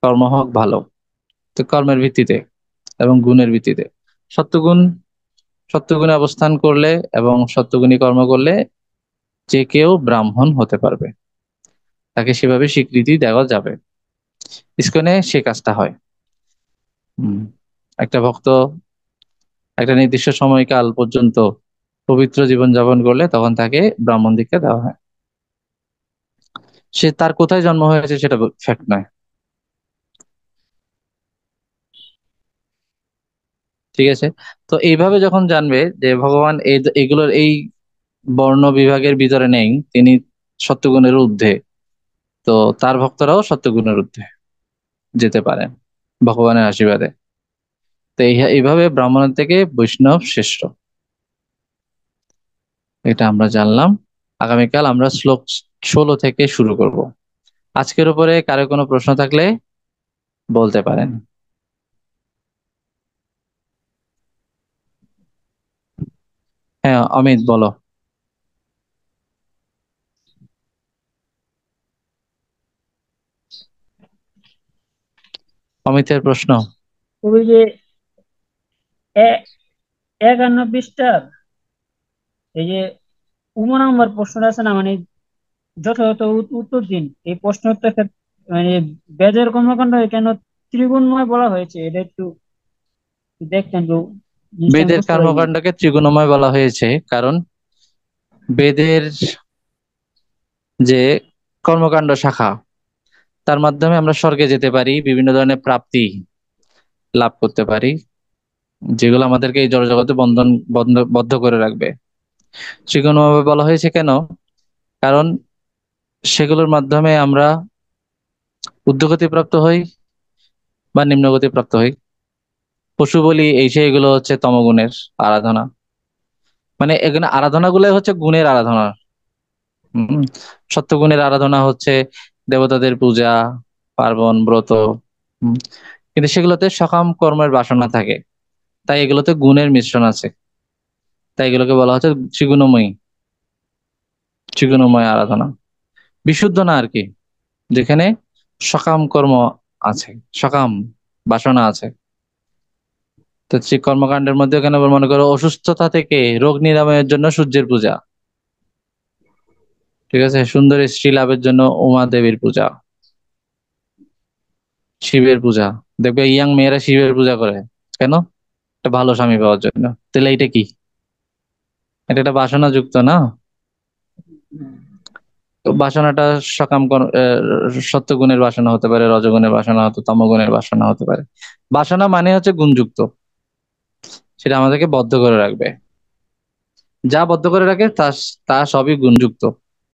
কর্ম হোক ভালো। তো কর্মের ভিত্তিতে এবং গুণের ভিত্তিতে, সত্যগুণ সত্যগুণে অবস্থান করলে এবং সত্যগুণী কর্ম করলে যে কেউ ব্রাহ্মণ হতে পারবে, তাকে সেভাবে স্বীকৃতি দেওয়া যাবে। ইসকনে সে কাজটা হয়। হম। একটা ভক্ত একটা নির্দিষ্ট সময়কাল পর্যন্ত পবিত্র জীবন যাপন করলে তখন তাকে ব্রাহ্মণ দীক্ষা দেওয়া হয়। সে তার কোথায় জন্ম হয়েছে সেটা ফ্যাক্ট নয়। ঠিক আছে? তো এইভাবে যখন জানবে যে ভগবান এগুলোর এই বর্ণ বিভাগের ভিতরে নেই, তিনি সত্যগুণের ঊর্ধ্বে, তো তার ভক্তরাও সত্যগুণের ঊর্ধ্বে যেতে পারেন ভগবানের আশীর্বাদে। তো এইভাবে ব্রাহ্মণের থেকে বৈষ্ণব শ্রেষ্ঠ, এটা আমরা জানলাম। আগামীকাল আমরা শ্লোক 16 থেকে শুরু করব। আজকের উপরে কারো কোনো প্রশ্ন থাকলে বলতে পারেন। হ্যাঁ, অমিত বলো। অমিতের প্রশ্ন। ওই যে 51 পৃষ্ঠার এই যে নম্বর প্রশ্নটা আছে না, মানে যথাযথ উত্তর দিন এই প্রশ্নোত্তর মানে বেদের কর্মকাণ্ড কেন ত্রিগুণময় বলা হয়েছে, এটা একটু দেখতেন তো, জিনিসটা আমি বেদের বুঝতে পারিনি। কর্মকাণ্ডকে ত্রিগুণময় বলা হয়েছে কারণ বেদের যে কর্মকাণ্ড শাখা, তার মাধ্যমে আমরা স্বর্গে যেতে পারি, বিভিন্ন ধরনের প্রাপ্তি লাভ করতে পারি, যেগুলো আমাদেরকে এই জড়জগতে বদ্ধ করে রাখবে। ত্রিগুণময় বলা হয়েছে কেন? কারণ সেগুলোর মাধ্যমে আমরা ঊর্ধ্বগতি প্রাপ্ত হই বা নিম্নগতি প্রাপ্ত হই। পশু বলি এই সেইগুলো হচ্ছে তমগুণের আরাধনা, মানে এখানে আরাধনা গুলাই হচ্ছে গুণের আরাধনা। হম। সত্যগুণের আরাধনা হচ্ছে দেবতাদের পূজা, পার্বণ, ব্রত। হম। কিন্তু সেগুলোতে সকাম কর্মের বাসনা থাকে, তাই এগুলোতে গুণের মিশ্রণ আছে, তাই এগুলোকে বলা হচ্ছে ত্রিগুণময়ী, ত্রিগুণময় আরাধনা। বিশুদ্ধ না আর কি, যেখানে সকাম কর্ম আছে, সকাম বাসনা আছে। তো সেই কর্মকাণ্ডের মধ্যে এখানে আবার মনে করো অসুস্থতা থেকে রোগ নিরাময়ের জন্য সূর্যের পূজা, ঠিক আছে, সুন্দর স্ত্রী লাভের জন্য উমা দেবীর পূজা, শিবের পূজা। দেখবে ইয়াং মেয়েরা শিবের পূজা করে কেন? একটা ভালো স্বামী পাওয়ার জন্য। তাহলে এটা কি? এটা একটা বাসনা যুক্ত না? তো বাসনাটা সকাম সত্যগুণের বাসনা হতে পারে, রজগুণের বাসনা হতে, তমগুণের বাসনা হতে পারে। বাসনা মানে হচ্ছে গুণযুক্ত, সেটা আমাদেরকে বদ্ধ করে রাখবে। যা বদ্ধ করে রাখে তা তা সবই গুণযুক্ত।